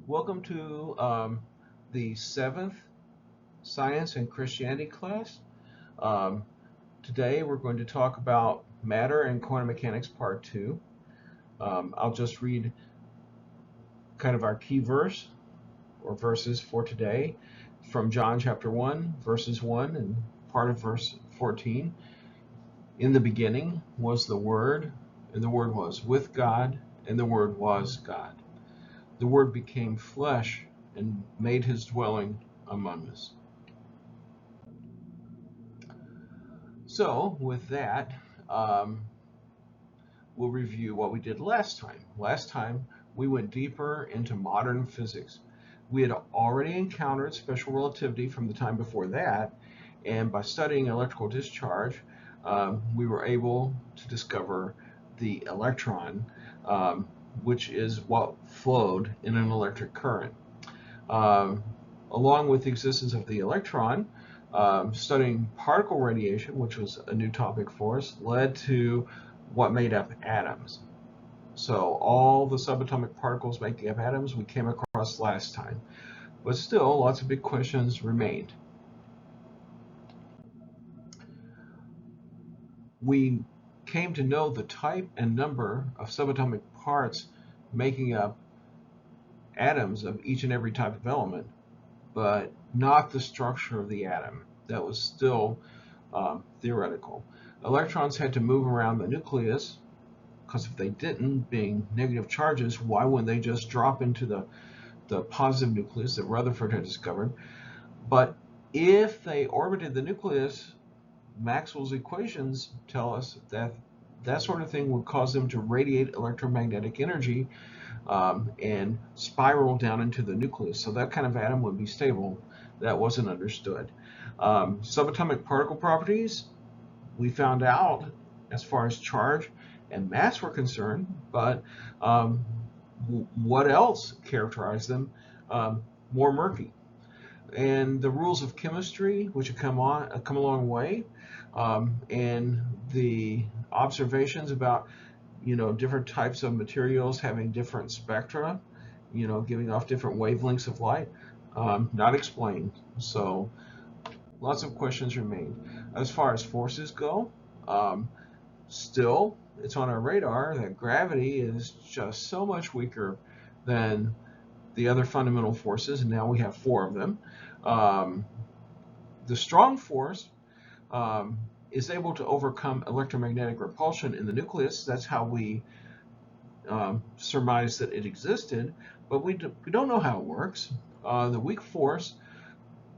Welcome to the seventh Science and Christianity class. Um, Today we're going to talk about matter and quantum mechanics part two. I'll just read kind of our key verse or verses for today from John chapter 1, verses 1 and part of verse 14. In the beginning was the Word, and the Word was with God, and the Word was God. The Word became flesh and made his dwelling among us. So, with that, um, we'll review what we did last time. Last time, we went deeper into modern physics. We had already encountered special relativity from the time before that, and by studying electrical discharge, we were able to discover the electron, um, which is what flowed in an electric current. Um, Along with the existence of the electron, studying particle radiation, which was a new topic for us, led to what made up atoms. So all the subatomic particles making up atoms we came across last time. But still, lots of big questions remained. We came to know the type and number of subatomic parts making up atoms of each and every type of element, but not the structure of the atom. That was still theoretical. Electrons had to move around the nucleus because if they didn't, being negative charges, why wouldn't they just drop into the positive nucleus that Rutherford had discovered? But if they orbited the nucleus, Maxwell's equations tell us that that sort of thing would cause them to radiate electromagnetic energy and spiral down into the nucleus. So that kind of atom would be stable. That wasn't understood. Subatomic particle properties, we found out as far as charge and mass were concerned, but um, what else characterized them? More murky. And the rules of chemistry, which have come a long way, and the observations about different types of materials having different spectra, giving off different wavelengths of light, not explained. So lots of questions remain. As far as forces go, um, still it's on our radar that gravity is just so much weaker than the other fundamental forces, and now we have four of them. Um, the strong force um, is able to overcome electromagnetic repulsion in the nucleus. That's how we surmise that it existed, but we don't know how it works. The weak force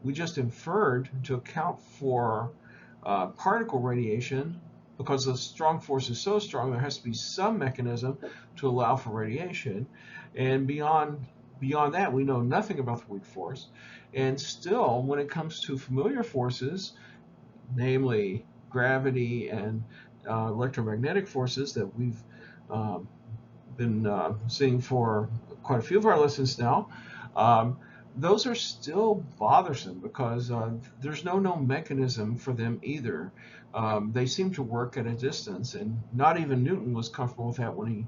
we just inferred to account for particle radiation because the strong force is so strong there has to be some mechanism to allow for radiation, and beyond that we know nothing about the weak force. And still, when it comes to familiar forces, namely gravity and electromagnetic forces that we've um, been seeing for quite a few of our lessons now, um, those are still bothersome because there's no known mechanism for them either. They seem to work at a distance, and not even Newton was comfortable with that when he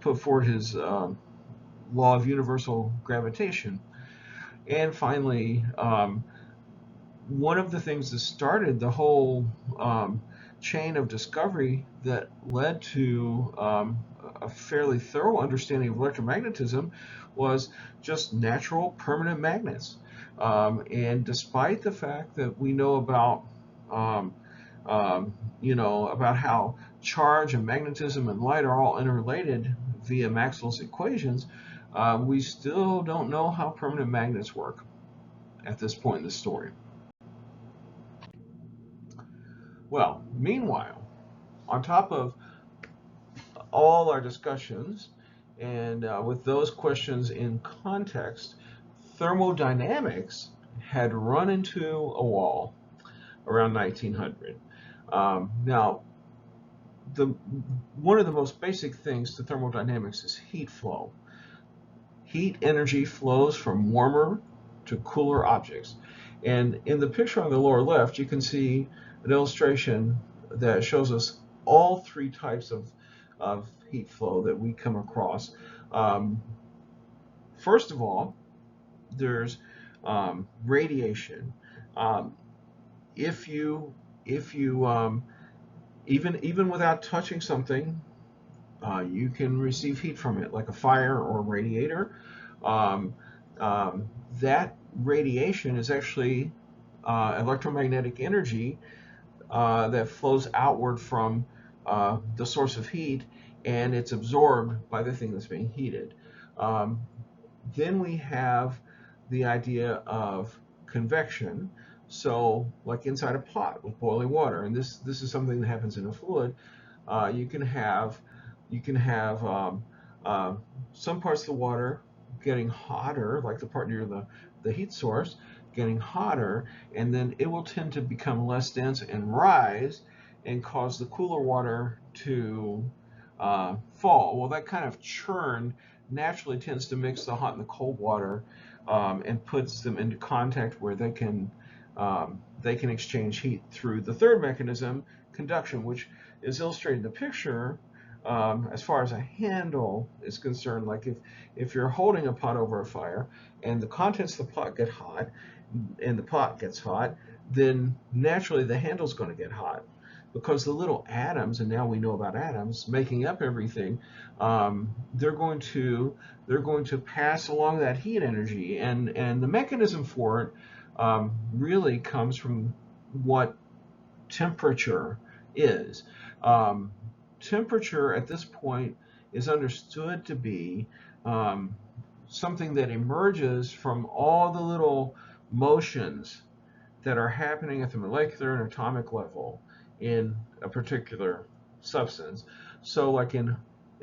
put forward his law of universal gravitation. And finally, one of the things that started the whole chain of discovery that led to a fairly thorough understanding of electromagnetism was just natural permanent magnets. And despite the fact that we know um, about how charge and magnetism and light are all interrelated via Maxwell's equations, we still don't know how permanent magnets work at this point in the story. Well, meanwhile, on top of all our discussions, and with those questions in context, thermodynamics had run into a wall around 1900. Now, the one of the most basic things to thermodynamics is heat flow. Heat energy flows from warmer to cooler objects. And in the picture on the lower left, you can see an illustration that shows us all three types of heat flow that we come across. Um, First of all, there's radiation. Um, if you if you even without touching something, you can receive heat from it, like a fire or a radiator. Um, that radiation is actually electromagnetic energy that flows outward from the source of heat, and it's absorbed by the thing that's being heated. Um, then we have the idea of convection. So, like inside a pot with boiling water, and this is something that happens in a fluid. You can have uh, some parts of the water getting hotter, like the part near the heat source, getting hotter, and then it will tend to become less dense and rise and cause the cooler water to fall. Well, that kind of churn naturally tends to mix the hot and the cold water and puts them into contact where they can exchange heat through the third mechanism, conduction, which is illustrated in the picture. As far as a handle is concerned, like if you're holding a pot over a fire and the contents of the pot get hot and the pot gets hot, then naturally the handle's going to get hot because the little atoms, and now we know about atoms making up everything, they're going to pass along that heat energy, and the mechanism for it really comes from what temperature is. Um, Temperature at this point is understood to be um, something that emerges from all the little motions that are happening at the molecular and atomic level in a particular substance. So, like in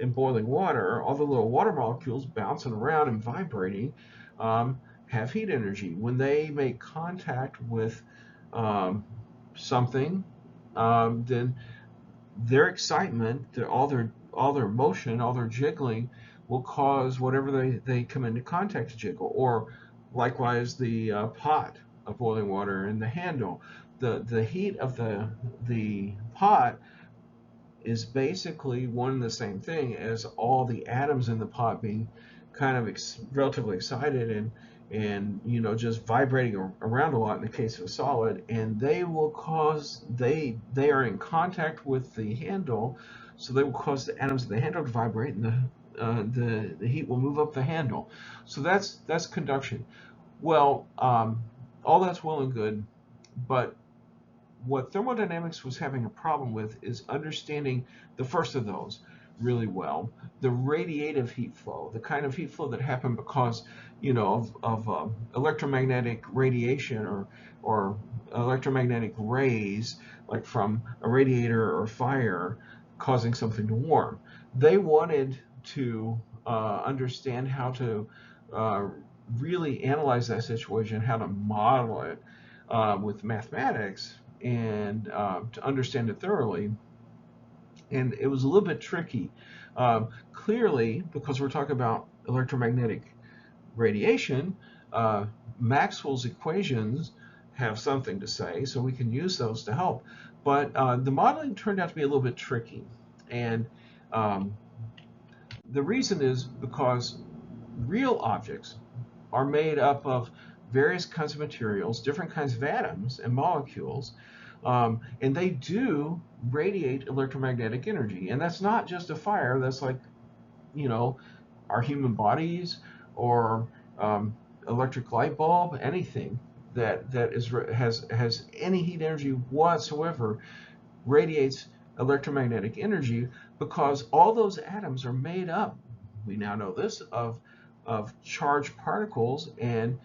boiling water, all the little water molecules bouncing around and vibrating have heat energy. When they make contact with um, something, then their excitement, all their motion, all their jiggling will cause whatever they come into contact to jiggle. Or likewise, the pot of boiling water and the handle. The heat of the pot is basically one and the same thing as all the atoms in the pot being kind of relatively excited and just vibrating around a lot in the case of a solid, and they will cause they are in contact with the handle, so they will cause the atoms of the handle to vibrate, and the heat will move up the handle. So that's conduction. Well, all that's well and good, but what thermodynamics was having a problem with is understanding the first of those really well, the radiative heat flow, the kind of heat flow that happened because of electromagnetic radiation or electromagnetic rays, like from a radiator or fire causing something to warm. They wanted to understand how to uh, really analyze that situation, how to model it with mathematics, and to understand it thoroughly. And it was a little bit tricky. Clearly, because we're talking about electromagnetic radiation, uh, Maxwell's equations have something to say, so we can use those to help. But the modeling turned out to be a little bit tricky. And um, the reason is because real objects are made up of various kinds of materials, different kinds of atoms and molecules, and they do radiate electromagnetic energy. And that's not just a fire, that's like, you know, our human bodies or um, electric light bulb, anything that has any heat energy whatsoever radiates electromagnetic energy because all those atoms are made up, we now know this, of charged particles, and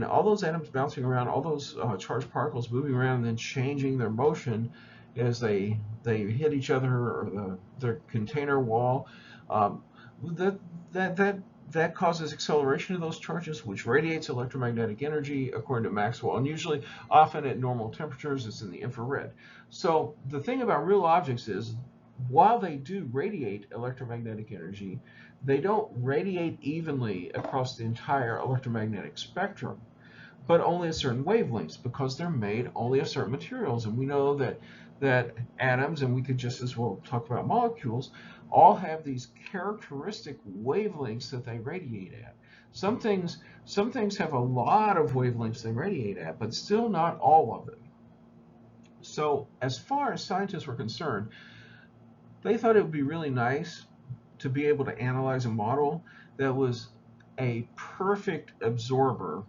all those atoms bouncing around, all those charged particles moving around and then changing their motion as they hit each other or their container wall. Um, that that that that causes acceleration of those charges, which radiates electromagnetic energy according to Maxwell, and usually, often at normal temperatures, it's in the infrared. So the thing about real objects is, while they do radiate electromagnetic energy, they don't radiate evenly across the entire electromagnetic spectrum, but only at certain wavelengths because they're made only of certain materials. And we know that atoms, and we could just as well talk about molecules, all have these characteristic wavelengths that they radiate at. some things have a lot of wavelengths they radiate at, but still not all of them. So as far as scientists were concerned, they thought it would be really nice to be able to analyze a model that was a perfect absorber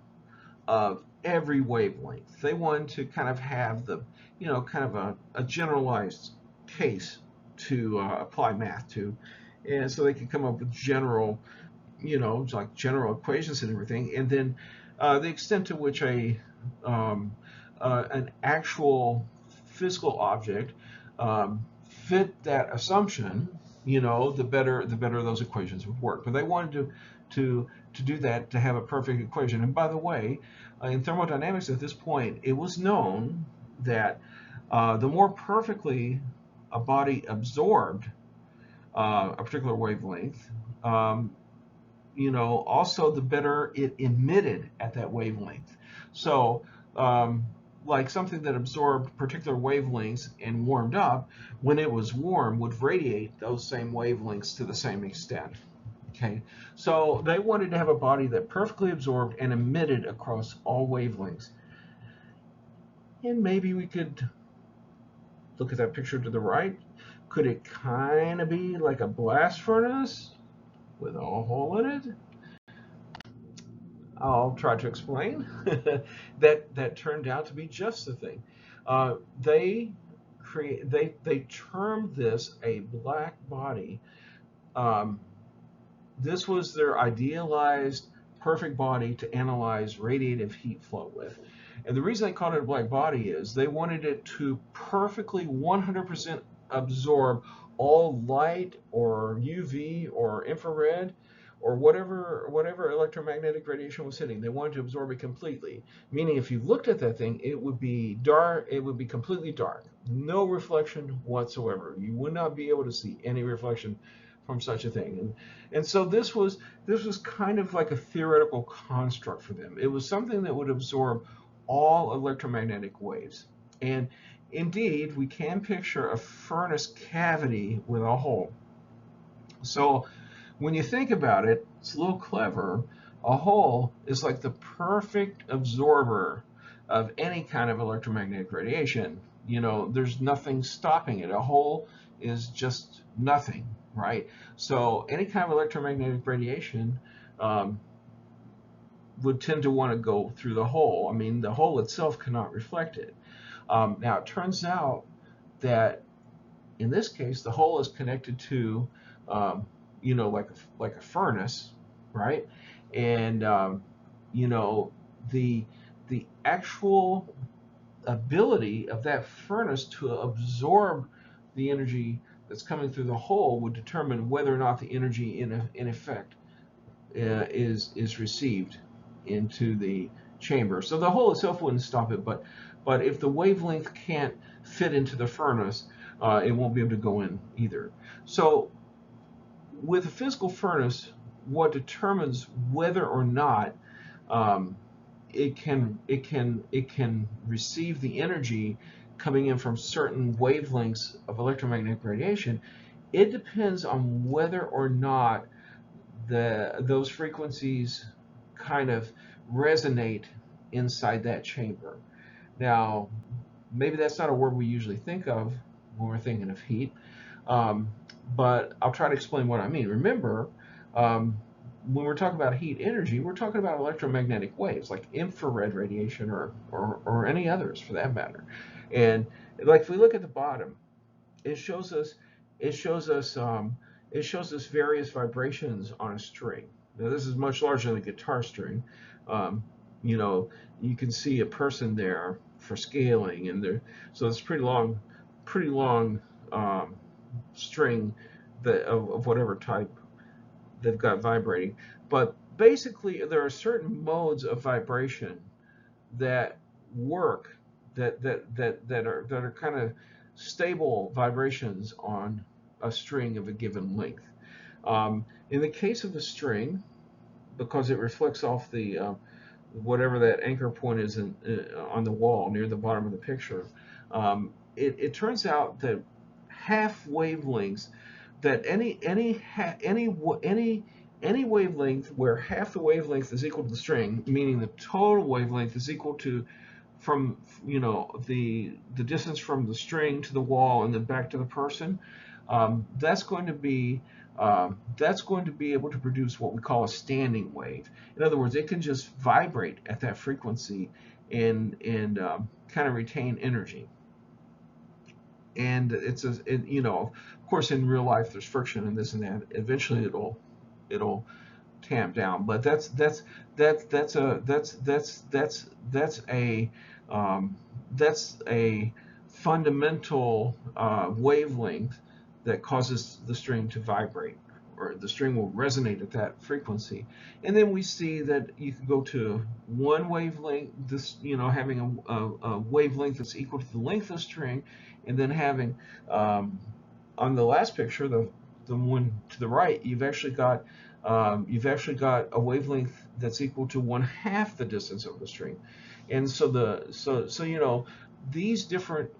of every wavelength. They wanted to kind of have the, kind of a generalized case to apply math to, and so they could come up with general, like general equations and everything, and then the extent to which an actual physical object fit that assumption, the better those equations would work. But they wanted to do that, to have a perfect equation. And by the way, in thermodynamics at this point, it was known that the more perfectly a body absorbed a particular wavelength, also the better it emitted at that wavelength. So, like something that absorbed particular wavelengths and warmed up, when it was warm, would radiate those same wavelengths to the same extent. Okay, so they wanted to have a body that perfectly absorbed and emitted across all wavelengths. And maybe we could look at that picture to the right. Could it kind of be like a blast furnace with a hole in it? I'll try to explain. That turned out to be just the thing. They termed this a black body. This was their idealized perfect body to analyze radiative heat flow with. And the reason they called it a black body is they wanted it to perfectly 100% absorb all light or UV or infrared or whatever electromagnetic radiation was hitting. They wanted to absorb it completely, meaning if you looked at that thing, it would be dark, it would be completely dark, no reflection whatsoever. You would not be able to see any reflection from such a thing. And so this was kind of like a theoretical construct for them. It was something that would absorb all electromagnetic waves. And indeed, we can picture a furnace cavity with a hole. So when you think about it, it's a little clever. A hole is like the perfect absorber of any kind of electromagnetic radiation. There's nothing stopping it. A hole is just nothing, right? So any kind of electromagnetic radiation would tend to want to go through the hole. I mean, the hole itself cannot reflect it. Now, it turns out that in this case, the hole is connected to, like a furnace, right? And the actual ability of that furnace to absorb the energy that's coming through the hole would determine whether or not the energy in effect is received into the chamber. So the hole itself wouldn't stop it, but if the wavelength can't fit into the furnace, it won't be able to go in either. So with a physical furnace, what determines whether or not it can receive the energy coming in from certain wavelengths of electromagnetic radiation, it depends on whether or not those frequencies kind of resonate inside that chamber. Now, maybe that's not a word we usually think of when we're thinking of heat, but I'll try to explain what I mean. Remember, when we're talking about heat energy, we're talking about electromagnetic waves like infrared radiation or any others for that matter. And like if we look at the bottom, it shows us various vibrations on a string. Now this is much larger than a guitar string. You can see a person there for scaling, and so it's pretty long string of whatever type they've got vibrating. But basically, there are certain modes of vibration that work that are kind of stable vibrations on a string of a given length. In the case of the string, because it reflects off the whatever that anchor point is on the wall near the bottom of the picture, it turns out that half wavelengths, that any any wavelength where half the wavelength is equal to the string, meaning the total wavelength is equal to from the distance from the string to the wall and then back to the person, that's going to be able to produce what we call a standing wave. In other words, it can just vibrate at that frequency and kind of retain energy. And of course, in real life, there's friction and this and that. Eventually, it'll tamp down. But that's a fundamental wavelength that causes the string to vibrate, or the string will resonate at that frequency. And then we see that you can go to one wavelength, having a wavelength that's equal to the length of the string, and then having on the last picture, the one to the right, you've actually got a wavelength that's equal to 1/2 the distance of the string. And so these different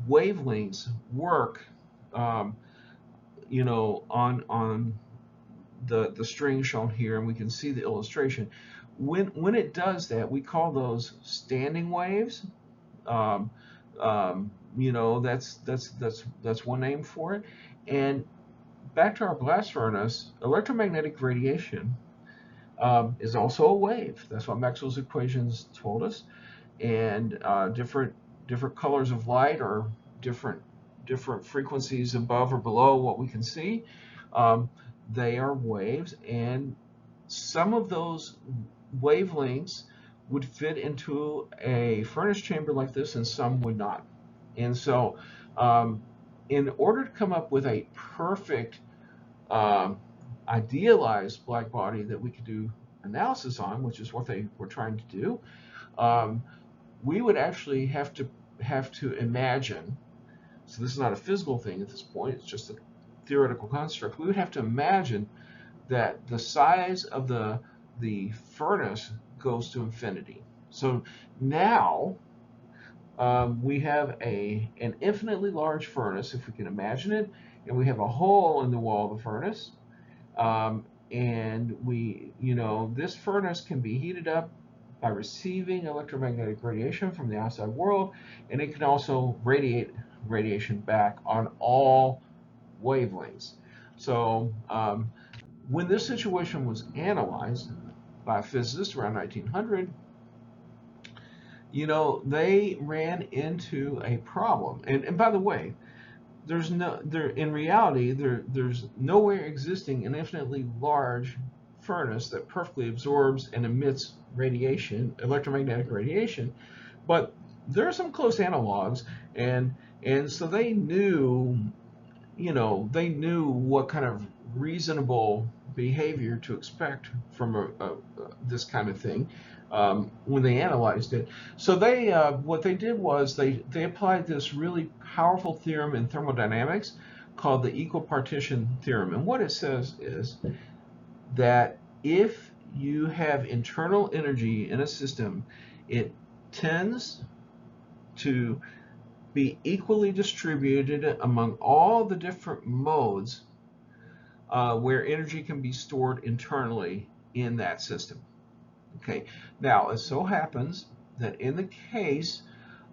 wavelengths work on the string shown here, and we can see the illustration. When it does that, we call those standing waves. That's one name for it. And back to our blast furnace, electromagnetic radiation is also a wave. That's what Maxwell's equations told us. And different colors of light, or different frequencies above or below what we can see, they are waves, and some of those wavelengths would fit into a furnace chamber like this, and some would not. And so in order to come up with a perfect idealized black body that we could do analysis on, which is what they were trying to do, we would actually have to imagine. So this is not a physical thing at this point, it's just a theoretical construct. We would have to imagine that the size of the furnace goes to infinity. So now we have an infinitely large furnace, if we can imagine it, and we have a hole in the wall of the furnace, and this furnace can be heated up by receiving electromagnetic radiation from the outside world, and it can also radiate radiation back on all wavelengths. So when this situation was analyzed by physicists around 1900, they ran into a problem. And by the way, in reality, there's nowhere existing an infinitely large furnace that perfectly absorbs and emits radiation, electromagnetic radiation, but there are some close analogs, and so they knew what kind of reasonable behavior to expect from this kind of thing when they analyzed it. So what they did was they applied this really powerful theorem in thermodynamics called the equipartition theorem. And what it says is that if you have internal energy in a system, it tends to be equally distributed among all the different modes where energy can be stored internally in that system. Okay. Now, it so happens that in the case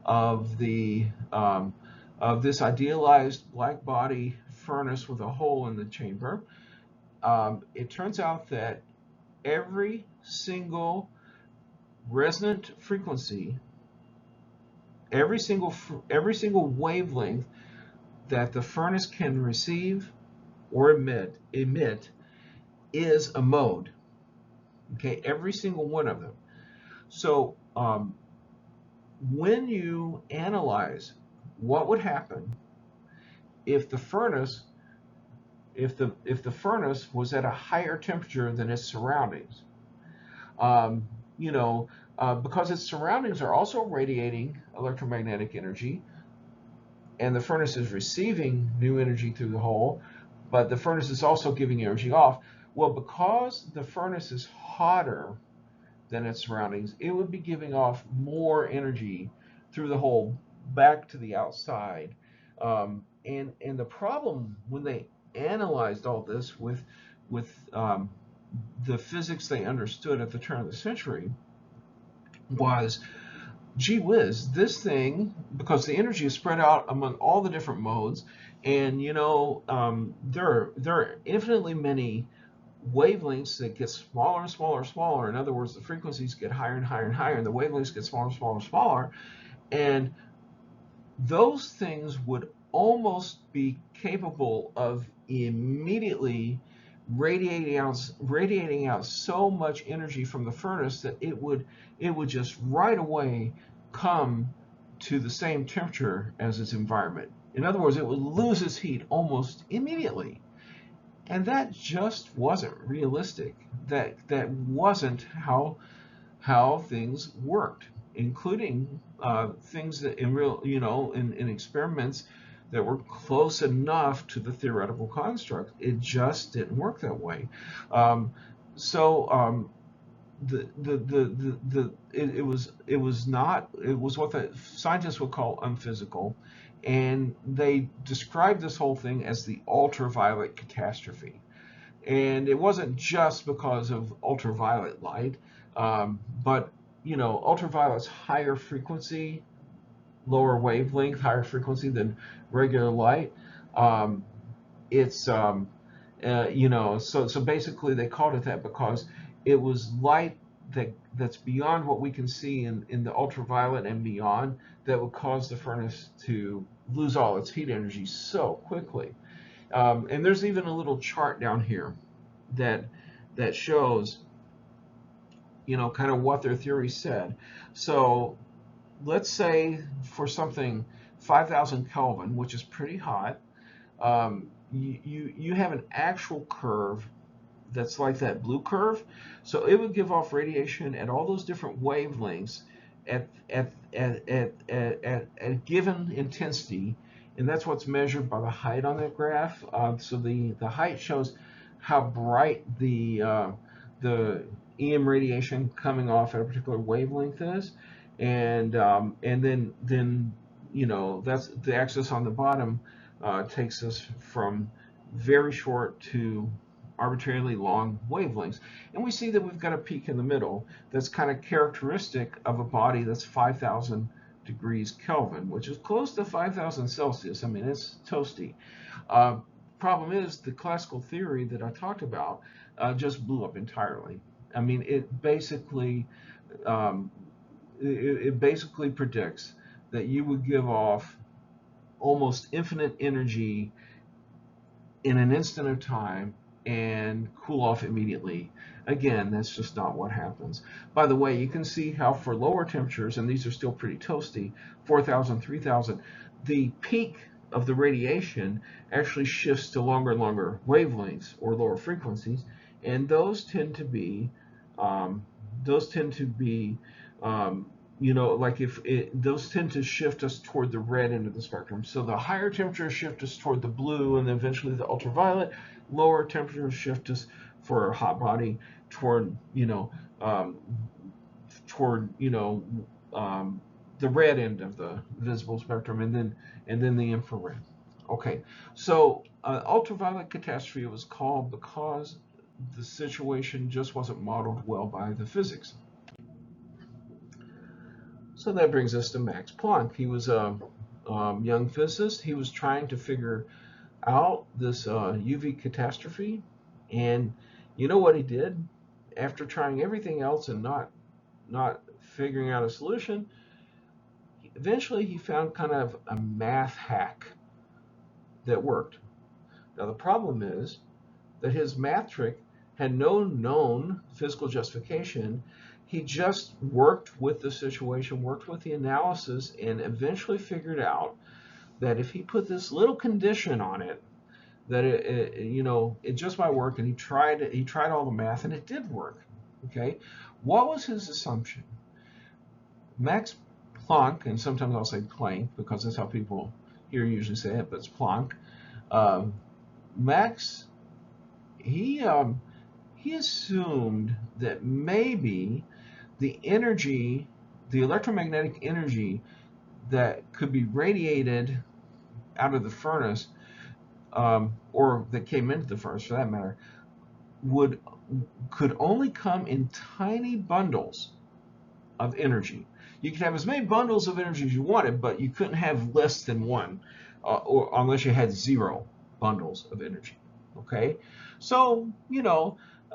of of this idealized black body furnace with a hole in the chamber, it turns out that every single resonant frequency, every single wavelength that the furnace can receive or emit is a mode. Okay, every single one of them. So when you analyze what would happen if the furnace was at a higher temperature than its surroundings, because its surroundings are also radiating electromagnetic energy, and the furnace is receiving new energy through the hole, but the furnace is also giving energy off. Well, because the furnace is hotter than its surroundings, it would be giving off more energy through the hole back to the outside. And the problem when they analyzed all this with the physics they understood at the turn of the century was, gee whiz, this thing, because the energy is spread out among all the different modes, and there are infinitely many wavelengths that get smaller and smaller and smaller. In other words, the frequencies get higher and higher and higher, and the wavelengths get smaller and smaller and smaller. And those things would almost be capable of immediately radiating out so much energy from the furnace that it would just right away come to the same temperature as its environment. In other words, it would lose its heat almost immediately. And that just wasn't realistic. That wasn't how things worked, including things that in real, in experiments that were close enough to the theoretical construct. It just didn't work that way. Um, so it was not, it was what the scientists would call unphysical, and they described this whole thing as the ultraviolet catastrophe. And it wasn't just because of ultraviolet light, but ultraviolet's higher frequency, lower wavelength, higher frequency than regular light. Um, it's so basically they called it that because it was light that's beyond what we can see in the ultraviolet and beyond, that would cause the furnace to lose all its heat energy so quickly. And there's even a little chart down here that shows kind of what their theory said. So let's say for something 5,000 Kelvin, which is pretty hot, you have an actual curve that's like that blue curve. So it would give off radiation at all those different wavelengths at given intensity, and that's what's measured by the height on that graph. So the height shows how bright the EM radiation coming off at a particular wavelength is, and then that's the axis on the bottom, takes us from very short to arbitrarily long wavelengths. And we see that we've got a peak in the middle that's kind of characteristic of a body that's 5,000 degrees Kelvin, which is close to 5,000 Celsius. I mean, it's toasty. Uh, Problem is, the classical theory that I talked about just blew up entirely. I mean, um, it basically predicts that you would give off almost infinite energy in an instant of time and cool off immediately. Again, that's just not what happens. By the way, you can see how for lower temperatures, and these are still pretty toasty, 4,000, 3,000, the peak of the radiation actually shifts to longer and longer wavelengths or lower frequencies, and um, those tend to be like if those tend to shift us toward the red end of the spectrum. So the higher temperatures shift us toward the blue, and then eventually the ultraviolet. Lower temperatures shift us for a hot body toward um, toward the red end of the visible spectrum, and then the infrared. Okay, so ultraviolet catastrophe was called because the situation just wasn't modeled well by the physics. So that brings us to Max Planck. He was a young physicist. He was trying to figure out this UV catastrophe, and you know what he did? After trying everything else and not figuring out a solution, eventually he found kind of a math hack that worked. Now the problem is that his math trick had no known physical justification. He just worked with the situation, worked with the analysis, and eventually figured out that if he put this little condition on it, that it just might work. And he tried all the math, and it did work. Okay, what was his assumption? Max Planck, and sometimes I'll say Planck because that's how people here usually say it, but it's Planck. Max, he assumed that maybe the energy, the electromagnetic energy that could be radiated out of the furnace, or that came into the furnace for that matter, would could only come in tiny bundles of energy. You could have as many bundles of energy as you wanted, but you couldn't have less than one, or unless you had 0 bundles of energy. Okay, so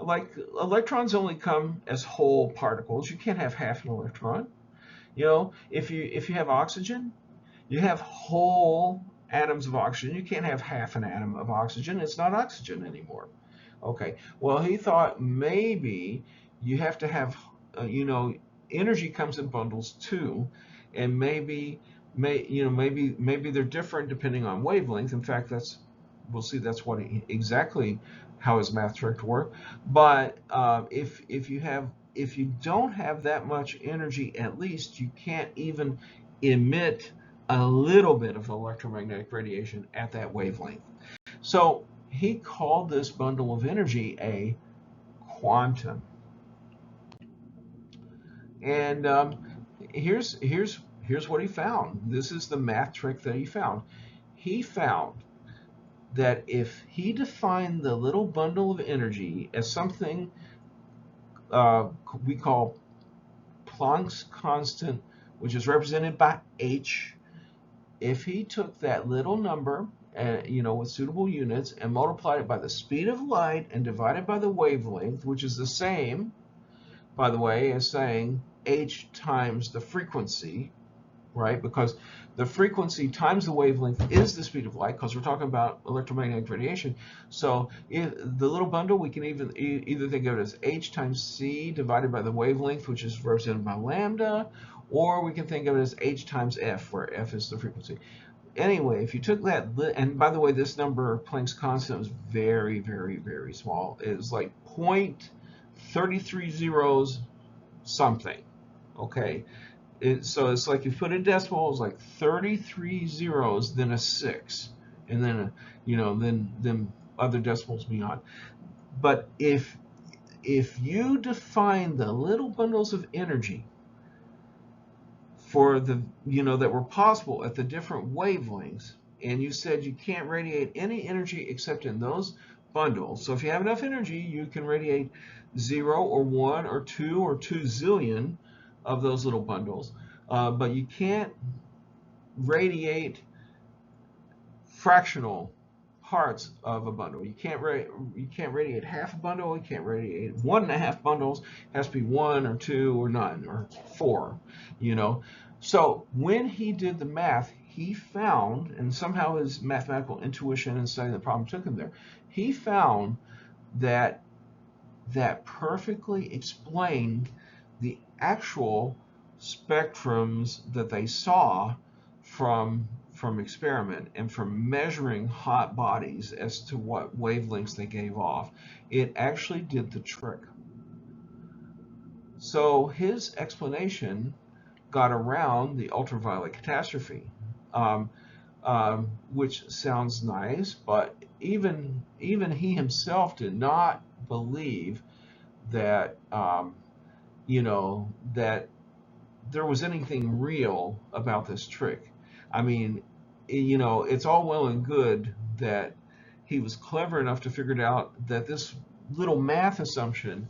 like electrons only come as whole particles. You can't have half an electron. If you have oxygen, you have whole atoms of oxygen. You can't have half an atom of oxygen. It's not oxygen anymore. Okay. Well, he thought maybe you have to have, energy comes in bundles too, and maybe they're different depending on wavelength. In fact, we'll see that's what exactly how his math trick worked. But if you don't have that much energy, at least you can't even emit a little bit of electromagnetic radiation at that wavelength. So he called this bundle of energy a quantum. And here's what he found. This is the math trick that he found. He found that if he defined the little bundle of energy as something we call Planck's constant, which is represented by h, if he took that little number, with suitable units, and multiplied it by the speed of light and divided by the wavelength, which is the same, by the way, as saying h times the frequency, right? Because the frequency times the wavelength is the speed of light, because we're talking about electromagnetic radiation. So if the little bundle, we can either think of it as h times c divided by the wavelength, which is represented by lambda, or we can think of it as h times f, where f is the frequency. Anyway, if you took that, and by the way, this number, Planck's constant, is very, very, very small. It's like 0.33 something. Okay, so it's like you put in decimals, like 33 zeros, then a 6, and then then other decimals beyond. But if you define the little bundles of energy for the that were possible at the different wavelengths, and you said you can't radiate any energy except in those bundles. So if you have enough energy, you can radiate 0 or 1 or 2 or 2 zillion of those little bundles, but you can't radiate fractional parts of a bundle. You can't radiate half a bundle. You can't radiate 1.5 bundles. It has to be 1 or 2 or none or 4. So when he did the math, he found, and somehow his mathematical intuition and studying the problem took him there, he found that perfectly explained the actual spectrums that they saw from experiment and from measuring hot bodies as to what wavelengths they gave off. It actually did the trick. So his explanation got around the ultraviolet catastrophe, which sounds nice, but even he himself did not believe that that there was anything real about this trick. I mean, it's all well and good that he was clever enough to figure out that this little math assumption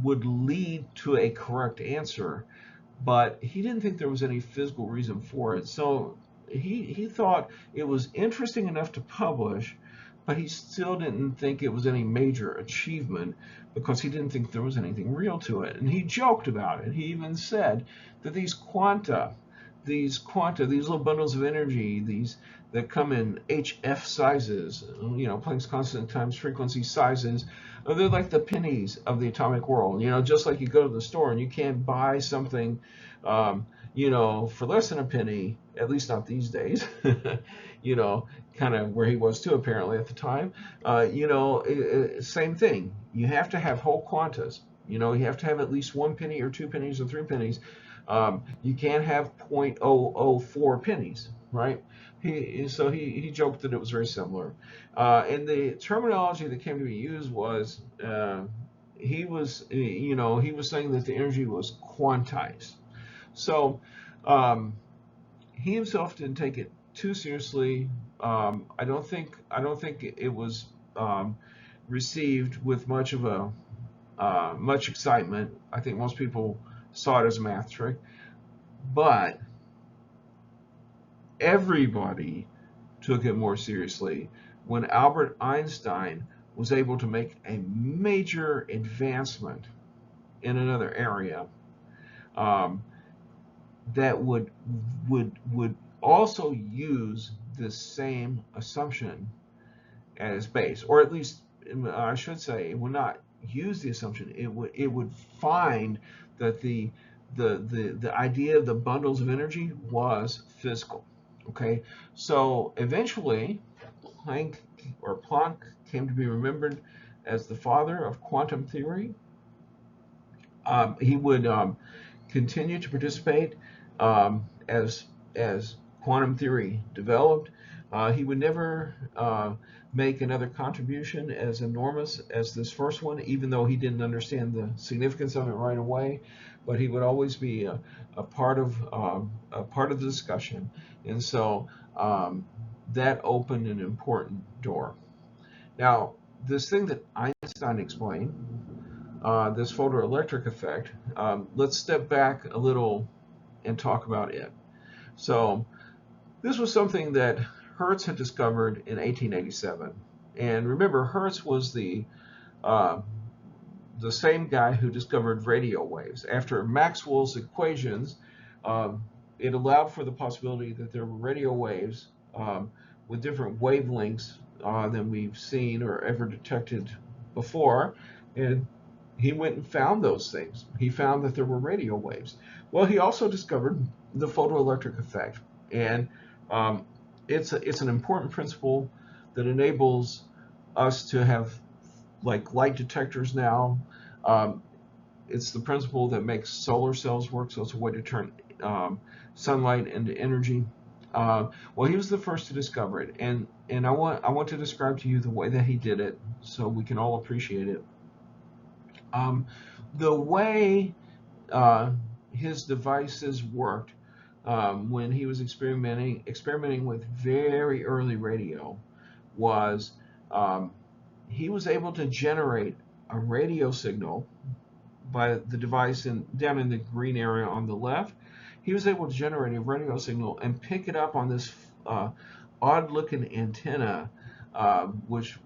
would lead to a correct answer, but he didn't think there was any physical reason for it. So he thought it was interesting enough to publish, but he still didn't think it was any major achievement because he didn't think there was anything real to it. And he joked about it. He even said that these little bundles of energy, these that come in HF sizes, Planck's constant times frequency sizes, they're like the pennies of the atomic world. Just like you go to the store and you can't buy something, for less than a penny, at least not these days. Kind of where he was too, apparently, at the time. Same thing. You have to have whole quantas. You have to have at least 1 penny or 2 pennies or 3 pennies. You can't have 0.004 pennies, right? He joked that it was very similar. And the terminology that came to be used was he was saying that the energy was quantized. So he himself didn't take it too seriously. I don't think it was received with much excitement. I think most people saw it as a math trick, but everybody took it more seriously when Albert Einstein was able to make a major advancement in another area, um, that would also use the same assumption as base, or at least I should say, it would not use the assumption. It would find that the idea of the bundles of energy was physical. Okay, so eventually Planck came to be remembered as the father of quantum theory. He would continue to participate as quantum theory developed. He would never make another contribution as enormous as this first one, even though he didn't understand the significance of it right away. But he would always be a part of the discussion, and so that opened an important door. Now, this thing that Einstein explained, this photoelectric effect, let's step back a little and talk about it. So, this was something that Hertz had discovered in 1887. And remember, Hertz was uh, the same guy who discovered radio waves. After Maxwell's equations, um, it allowed for the possibility that there were radio waves with different wavelengths than we've seen or ever detected before. And he went and found those things. He found that there were radio waves. Well, he also discovered the photoelectric effect. And um, it's an important principle that enables us to have like light detectors now. Um, it's the principle that makes solar cells work, so it's a way to turn sunlight into energy. Well, he was the first to discover it, and I want to describe to you the way that he did it, so we can all appreciate it. Um, the way uh, his devices worked when he was experimenting with very early radio was um, he was able to generate a radio signal by the device down in the green area on the left. He was able to generate a radio signal and pick it up on this odd-looking antenna, which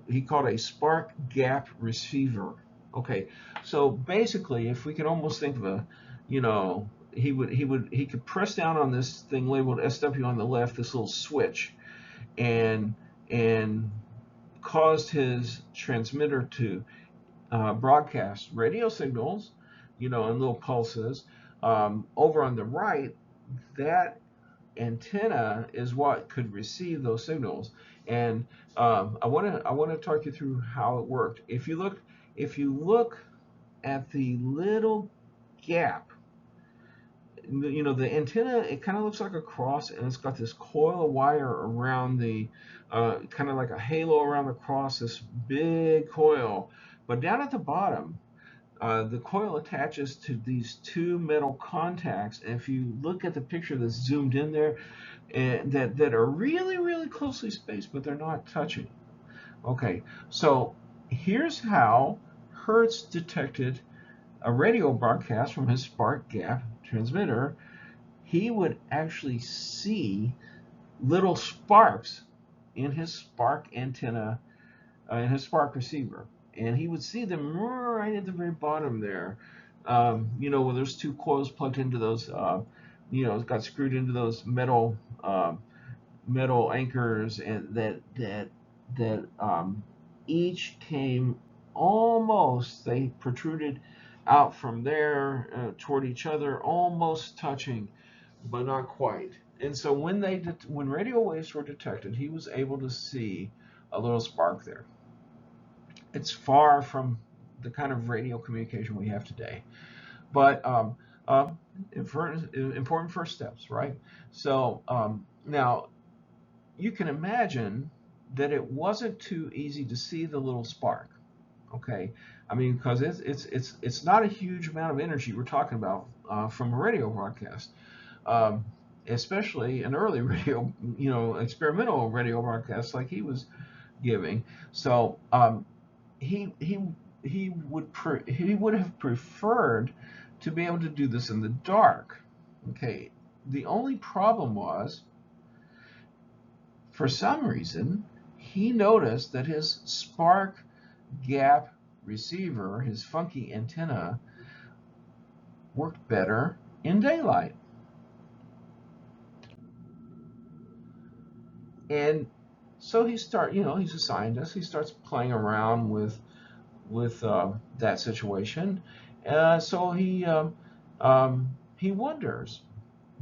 he called a spark gap receiver. Okay, so basically, if we can almost think of you know, he could press down on this thing labeled SW on the left, this little switch, and and caused his transmitter to broadcast radio signals, in little pulses. Over on the right, that antenna is what could receive those signals. And I want to talk you through how it worked. If you look at the little gap, the antenna, it kind of looks like a cross, and it's got this coil of wire around the kind of like a halo around the cross, this big coil. But down at the bottom, the coil attaches to these two metal contacts. And if you look at the picture that's zoomed in there, that are really, really closely spaced, but they're not touching. Okay, so here's how Hertz detected a radio broadcast from his spark gap transmitter. He would actually see little sparks in his spark antenna, in his spark receiver. And he would see them right at the very bottom there. When there's two coils plugged into those, it's got screwed into those metal anchors, and that each came almost, they protruded out from there toward each other, almost touching, but not quite. And so when radio waves were detected, he was able to see a little spark there. It's far from the kind of radio communication we have today, but important first steps, right? So now you can imagine that it wasn't too easy to see the little spark. Okay, I mean, because it's not a huge amount of energy we're talking about from a radio broadcast, um, especially an early experimental radio broadcast like he was giving. So he would have preferred to be able to do this in the dark. Okay, the only problem was, for some reason, he noticed that his spark gap receiver, his funky antenna, worked better in daylight. And so he's a scientist. He starts playing around with that situation. So he wonders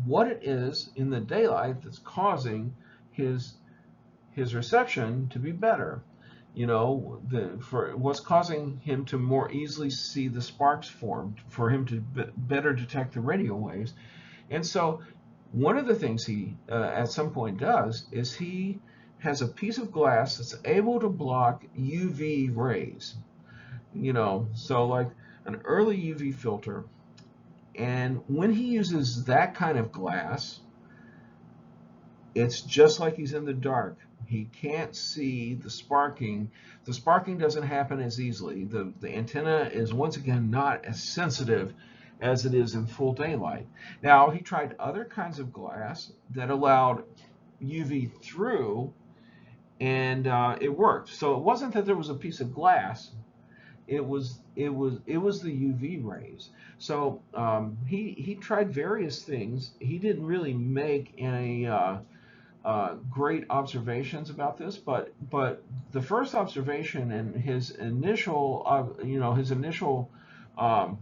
what it is in the daylight that's causing his his reception to be better. For what's causing him to more easily see the sparks formed, for him to better detect the radio waves. And so one of the things he at some point does is he has a piece of glass that's able to block UV rays. So like an early UV filter. And when he uses that kind of glass, it's just like he's in the dark. He can't see the sparking. The sparking doesn't happen as easily. The antenna is once again not as sensitive as it is in full daylight. Now, he tried other kinds of glass that allowed UV through, and it worked. So it wasn't that there was a piece of glass. It was the UV rays. So he tried various things. He didn't really make any great observations about this, but the first observation and his initial um,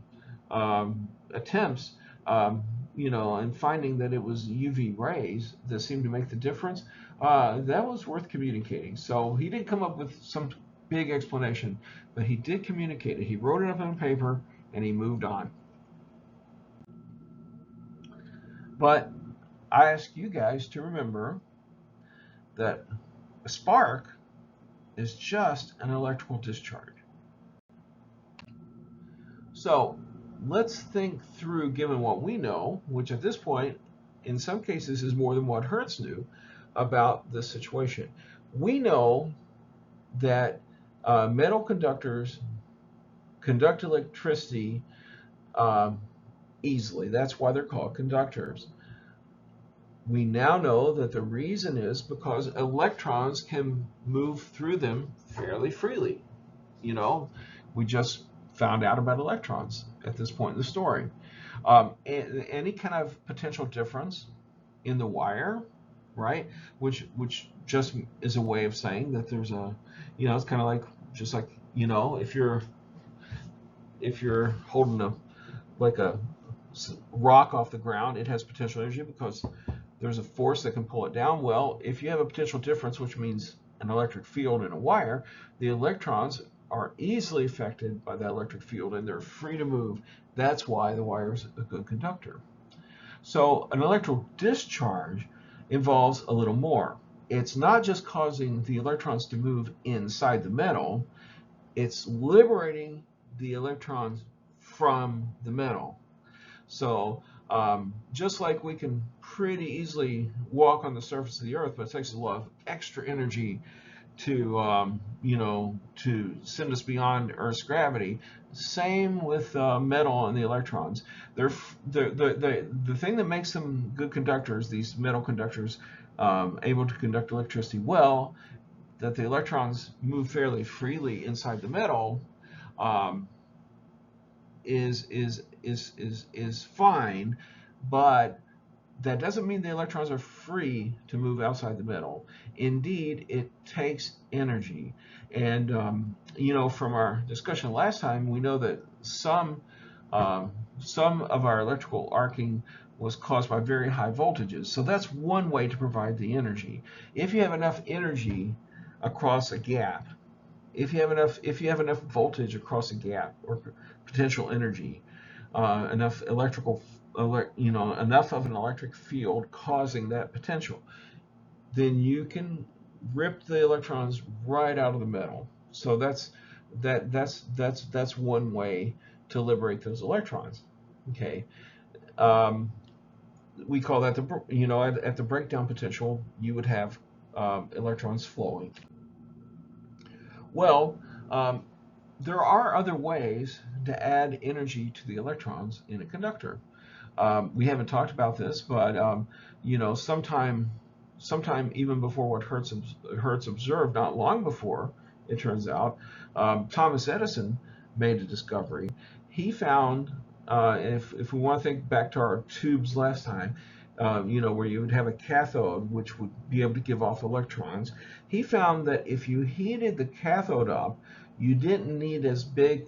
attempts, and finding that it was UV rays that seemed to make the difference, that was worth communicating. So he didn't come up with some big explanation, but he did communicate it. He wrote it up on paper and he moved on. But I ask you guys to remember that a spark is just an electrical discharge. So let's think through, given what we know, which at this point, in some cases, is more than what Hertz knew about this situation. We know that metal conductors conduct electricity easily. That's why they're called conductors. We now know that the reason is because electrons can move through them fairly freely. We just found out about electrons at this point in the story. Any kind of potential difference in the wire, right? Which just is a way of saying that there's it's kind of like, just like, if you're holding a rock off the ground, it has potential energy because there's a force that can pull it down. Well, if you have a potential difference, which means an electric field in a wire, the electrons are easily affected by that electric field and they're free to move. That's why the wire is a good conductor. So an electrical discharge involves a little more. It's not just causing the electrons to move inside the metal, it's liberating the electrons from the metal. So just like we can pretty easily walk on the surface of the earth, but it takes a lot of extra energy to to send us beyond Earth's gravity. Same with metal and the electrons. The thing that makes them good conductors, these metal conductors, able to conduct electricity well, that the electrons move fairly freely inside the metal, is fine, but that doesn't mean the electrons are free to move outside the metal. Indeed, it takes energy. And, from our discussion last time, we know that some of our electrical arcing was caused by very high voltages. So that's one way to provide the energy. If you have enough energy across a gap, if you have enough voltage across a gap or potential energy, enough enough of an electric field causing that potential, then you can rip the electrons right out of the metal. So that's one way to liberate those electrons. Okay, we call that at the breakdown potential, you would have electrons flowing. Well, there are other ways to add energy to the electrons in a conductor. We haven't talked about this, but sometime even before what Hertz observed, not long before, it turns out, Thomas Edison made a discovery. He found, if we want to think back to our tubes last time, where you would have a cathode which would be able to give off electrons. He found that if you heated the cathode up, you didn't need as big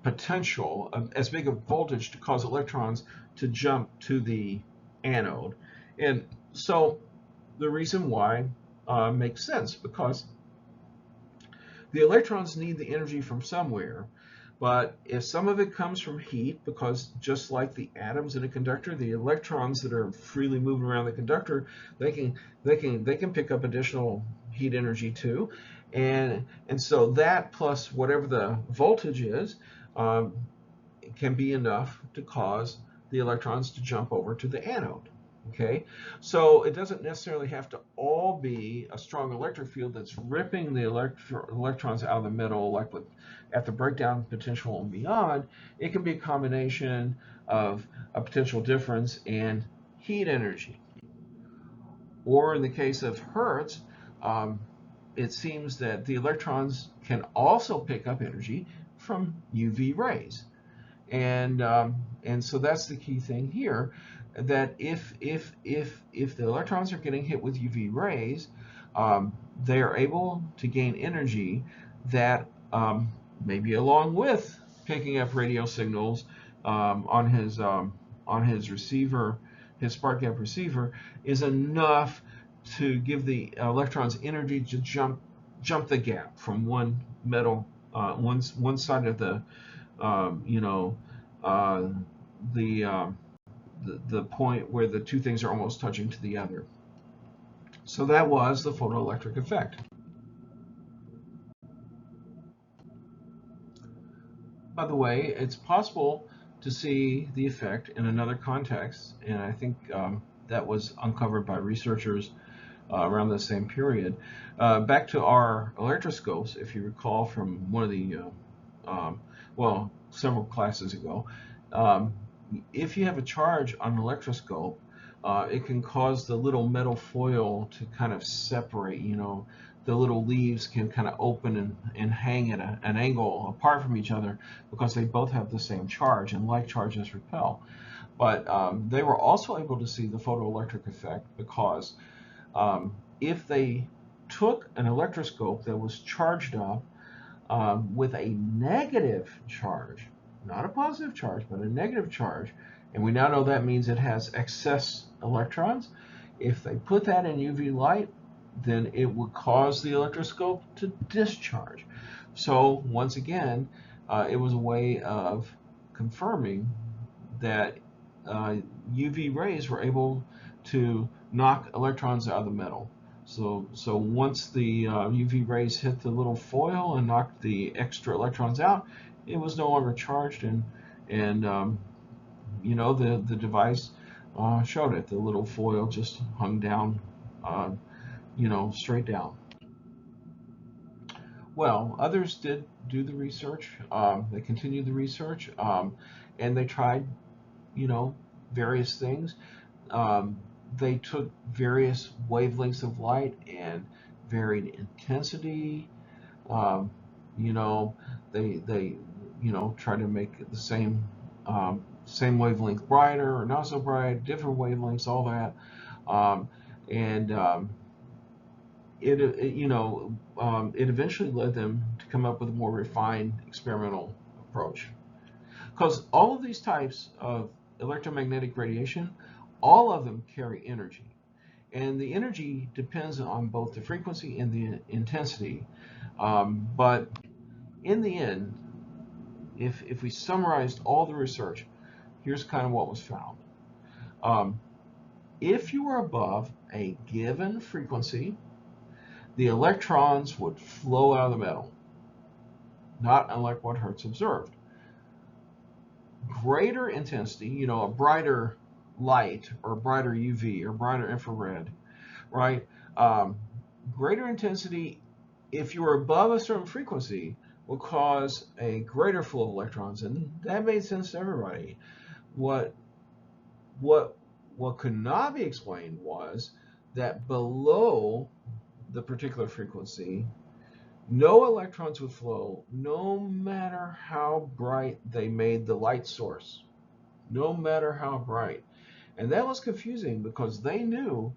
potential, as big a voltage to cause electrons to jump to the anode. And so the reason why makes sense, because the electrons need the energy from somewhere. But if some of it comes from heat, because just like the atoms in a conductor, the electrons that are freely moving around the conductor, they can pick up additional heat energy too, and so that plus whatever the voltage is um, can be enough to cause the electrons to jump over to the anode. Okay, so it doesn't necessarily have to all be a strong electric field that's ripping the electrons out of the middle, like at the breakdown potential and beyond. It can be a combination of a potential difference in heat energy. Or in the case of Hertz, um, it seems that the electrons can also pick up energy from UV rays. And so that's the key thing here, that if the electrons are getting hit with UV rays, they are able to gain energy that maybe along with picking up radio signals on his receiver, his spark gap receiver, is enough to give the electrons energy to jump the gap from one metal one side of the you know, uh, the, um, the point where the two things are almost touching to the other. So that was the photoelectric effect. By the way, it's possible to see the effect in another context, and I think that was uncovered by researchers around the same period. Back to our electroscopes, if you recall from one of the, well, several classes ago, um, if you have a charge on an electroscope, it can cause the little metal foil to kind of separate. The little leaves can kind of open and hang at an angle apart from each other because they both have the same charge, and like charges repel. But they were also able to see the photoelectric effect because if they took an electroscope that was charged up with a negative charge, not a positive charge, but a negative charge, and we now know that means it has excess electrons. If they put that in UV light, then it would cause the electroscope to discharge. So once again, it was a way of confirming that UV rays were able to knock electrons out of the metal. So once the UV rays hit the little foil and knocked the extra electrons out, it was no longer charged, and the device showed it. The little foil just hung down, straight down. Well, others did do the research. They continued the research, and they tried, you know, various things. Um, they took various wavelengths of light and varied intensity. Um, you know, they try to make the same wavelength brighter or not so bright, different wavelengths, all that, um, and it eventually led them to come up with a more refined experimental approach. Because all of these types of electromagnetic radiation, all of them carry energy. And the energy depends on both the frequency and the intensity. But in the end, if we summarized all the research, here's kind of what was found. Um, if you were above a given frequency, the electrons would flow out of the metal, not unlike what Hertz observed. Greater intensity, a brighter light or brighter UV or brighter infrared, right? Greater intensity, if you were above a certain frequency, will cause a greater flow of electrons, and that made sense to everybody. What what what could not be explained was that below the particular frequency, no electrons would flow, no matter how bright they made the light source, no matter how bright. And that was confusing because they knew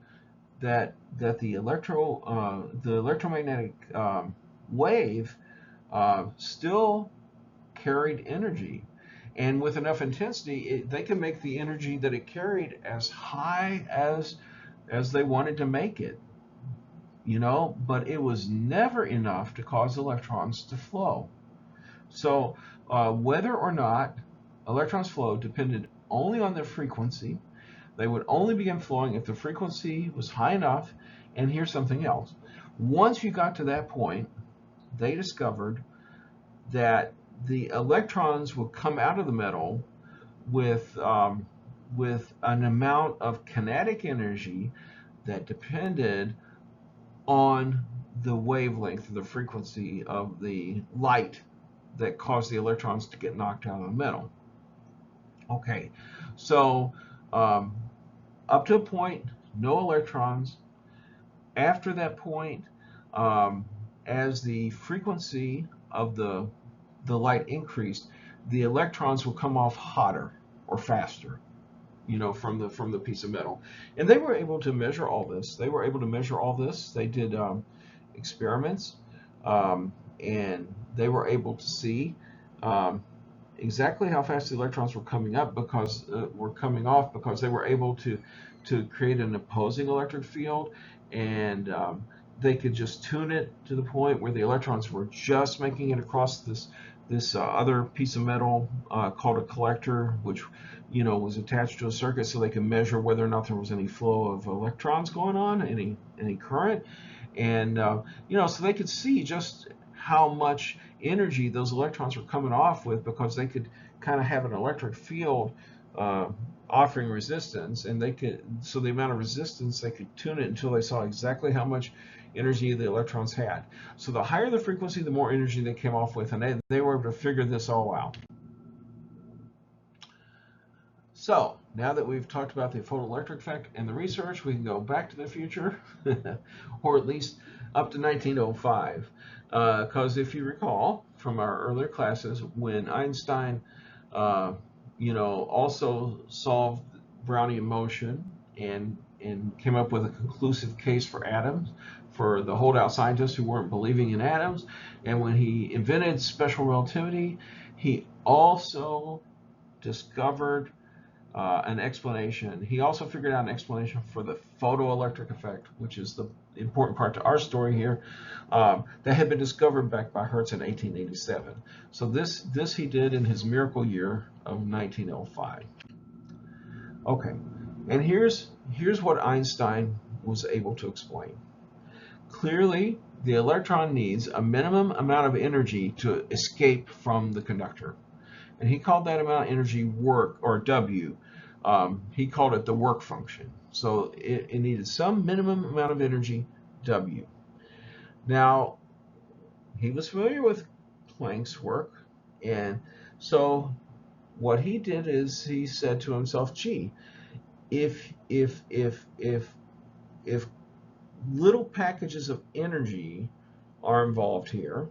that the electromagnetic wave still carried energy, and with enough intensity, they can make the energy that it carried as high as they wanted to make it, but it was never enough to cause electrons to flow. So whether or not electrons flowed depended only on their frequency. They would only begin flowing if the frequency was high enough. And here's something else. Once you got to that point, they discovered that the electrons would come out of the metal with an amount of kinetic energy that depended on the wavelength, the frequency of the light that caused the electrons to get knocked out of the metal. Okay, so up to a point, no electrons. After that point, as the frequency of the light increased, the electrons will come off hotter or faster, from the piece of metal. And they were able to measure all this. They did experiments, and they were able to see exactly how fast the electrons were coming off because they were able to create an opposing electric field, and they could just tune it to the point where the electrons were just making it across this other piece of metal called a collector, which was attached to a circuit, so they could measure whether or not there was any flow of electrons going on, any current, and so they could see just how much energy those electrons were coming off with, because they could kind of have an electric field offering resistance, and so the amount of resistance, they could tune it until they saw exactly how much energy the electrons had. So the higher the frequency, the more energy they came off with, and they were able to figure this all out. So now that we've talked about the photoelectric effect and the research, we can go back to the future, or at least up to 1905. Because if you recall from our earlier classes, when Einstein, also solved Brownian motion and came up with a conclusive case for atoms, for the holdout scientists who weren't believing in atoms, and when he invented special relativity, he also discovered an explanation. He also figured out an explanation for the photoelectric effect, which is the important part to our story here, that had been discovered back by Hertz in 1887. So this he did in his miracle year of 1905. Okay, and here's what Einstein was able to explain. Clearly, the electron needs a minimum amount of energy to escape from the conductor. And he called that amount of energy work, or W. He called it the work function. So it needed some minimum amount of energy, W. Now, he was familiar with Planck's work, and so what he did is he said to himself, gee, if little packages of energy are involved here,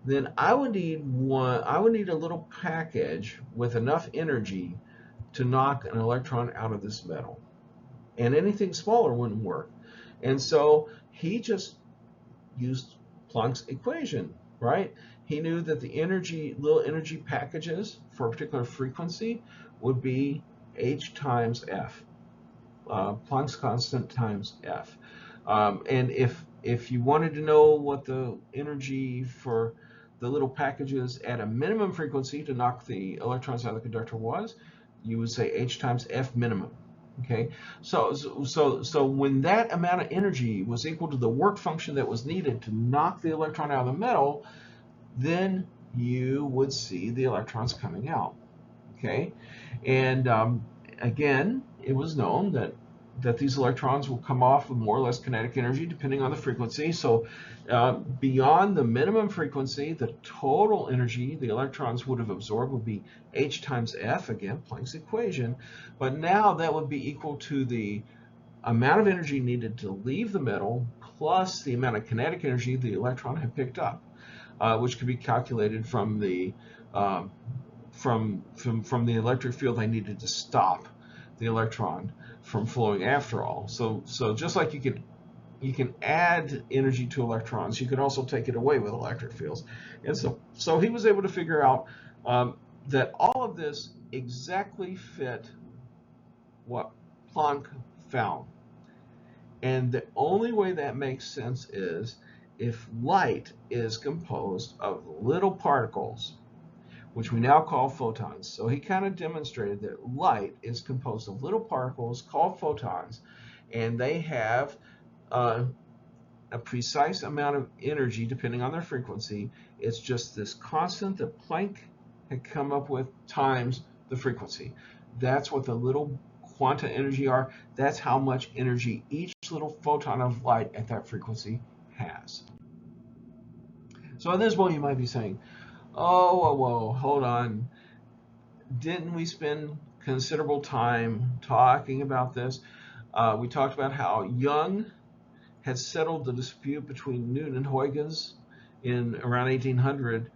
then I would need a little package with enough energy to knock an electron out of this metal. And anything smaller wouldn't work. And so he just used Planck's equation, right? He knew that the little energy packages for a particular frequency would be h times f, Planck's constant times f. And if you wanted to know what the energy for the little packages at a minimum frequency to knock the electrons out of the conductor was, you would say h times f minimum. Okay, so when that amount of energy was equal to the work function that was needed to knock the electron out of the metal, then you would see the electrons coming out. Okay, and again, it was known that that these electrons will come off with more or less kinetic energy depending on the frequency. So beyond the minimum frequency, the total energy the electrons would have absorbed would be h times f, again, Planck's equation. But now that would be equal to the amount of energy needed to leave the metal plus the amount of kinetic energy the electron had picked up, which could be calculated from the from the electric field they needed to stop the electron from flowing after all. So just like you can add energy to electrons, you can also take it away with electric fields. And so he was able to figure out that all of this exactly fit what Planck found. And the only way that makes sense is if light is composed of little particles, which we now call photons. So he kind of demonstrated that light is composed of little particles called photons, and they have a precise amount of energy depending on their frequency. It's just this constant that Planck had come up with times the frequency. That's what the little quanta energy are. That's how much energy each little photon of light at that frequency has. So at this point you might be saying, oh, whoa, hold on. Didn't we spend considerable time talking about this? We talked about how Young had settled the dispute between Newton and Huygens in around 1800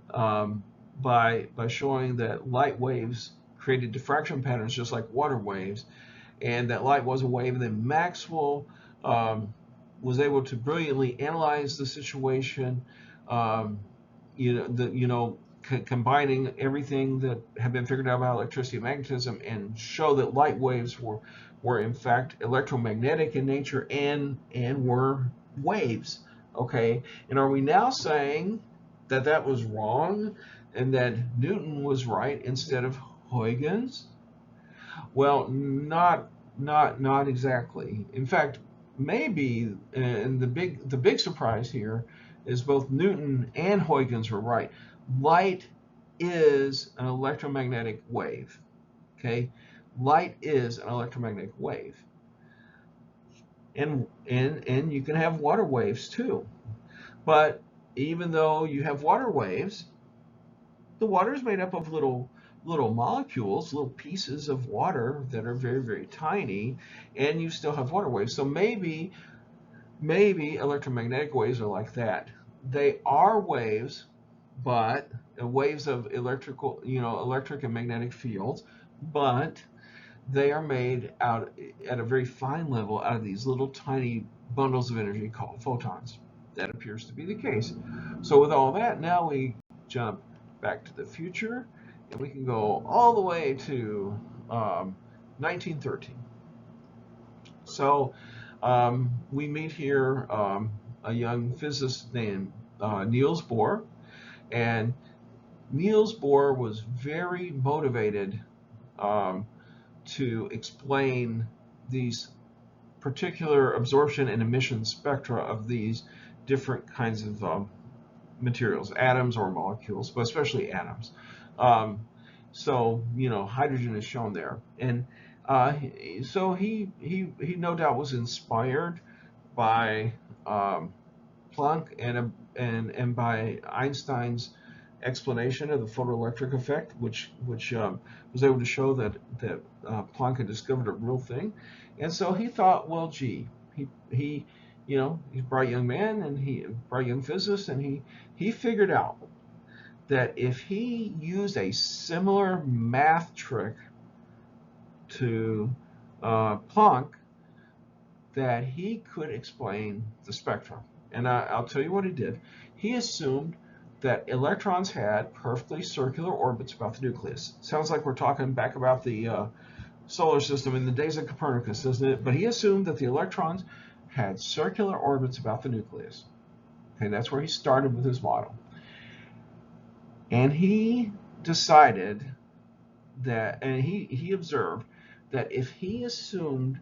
by showing that light waves created diffraction patterns just like water waves, and that light was a wave. And then Maxwell was able to brilliantly analyze the situation, combining everything that had been figured out about electricity and magnetism, and show that light waves were in fact electromagnetic in nature and were waves. Okay, and are we now saying that that was wrong and that Newton was right instead of Huygens? Well, not exactly. In fact, maybe, and the big surprise here is both Newton and Huygens were right. Light is an electromagnetic wave. Okay, light is an electromagnetic wave, and you can have water waves too. But even though you have water waves, the water is made up of little molecules, little pieces of water that are very, very tiny, and you still have water waves. So maybe electromagnetic waves are like that. They are waves, but waves of electric and magnetic fields, but they are made out at a very fine level out of these little tiny bundles of energy called photons. That appears to be the case. So with all that, now we jump back to the future, and we can go all the way to 1913. So we meet here a young physicist named Niels Bohr, and Niels Bohr was very motivated to explain these particular absorption and emission spectra of these different kinds of materials, atoms or molecules, but especially atoms. So hydrogen is shown there, and so he no doubt was inspired by Planck and by Einstein's explanation of the photoelectric effect, which was able to show that Planck had discovered a real thing. And so he thought, well, gee, he's a bright young man and a bright young physicist, and he figured out that if he used a similar math trick to Planck, that he could explain the spectrum. And I'll tell you what he did. He assumed that electrons had perfectly circular orbits about the nucleus. Sounds like we're talking back about the solar system in the days of Copernicus, doesn't it? But he assumed that the electrons had circular orbits about the nucleus. Okay, that's where he started with his model. And he decided that, and he observed that if he assumed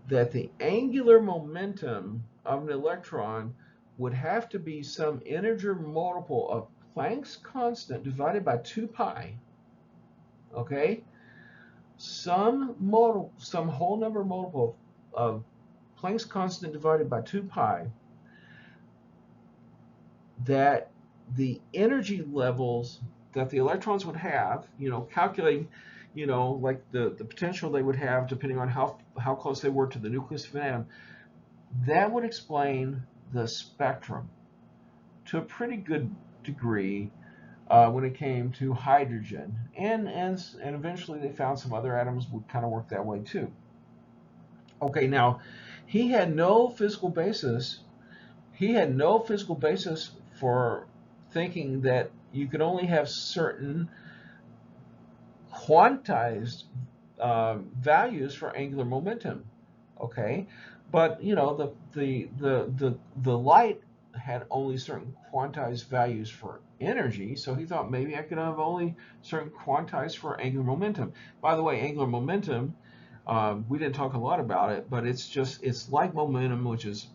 that the angular momentum of an electron would have to be some integer multiple of Planck's constant divided by 2 pi, okay? Some whole number multiple of Planck's constant divided by 2 pi, that the energy levels that the electrons would have, calculating, like the potential they would have depending on how close they were to the nucleus of an atom, that would explain the spectrum to a pretty good degree when it came to hydrogen. And eventually they found some other atoms would kind of work that way too. Okay, now he had no physical basis. He had no physical basis for thinking that you could only have certain quantized values for angular momentum. Okay, but the light had only certain quantized values for energy, so he thought maybe I could have only certain quantized for angular momentum. By the way, angular momentum, we didn't talk a lot about it, but it's like momentum, which is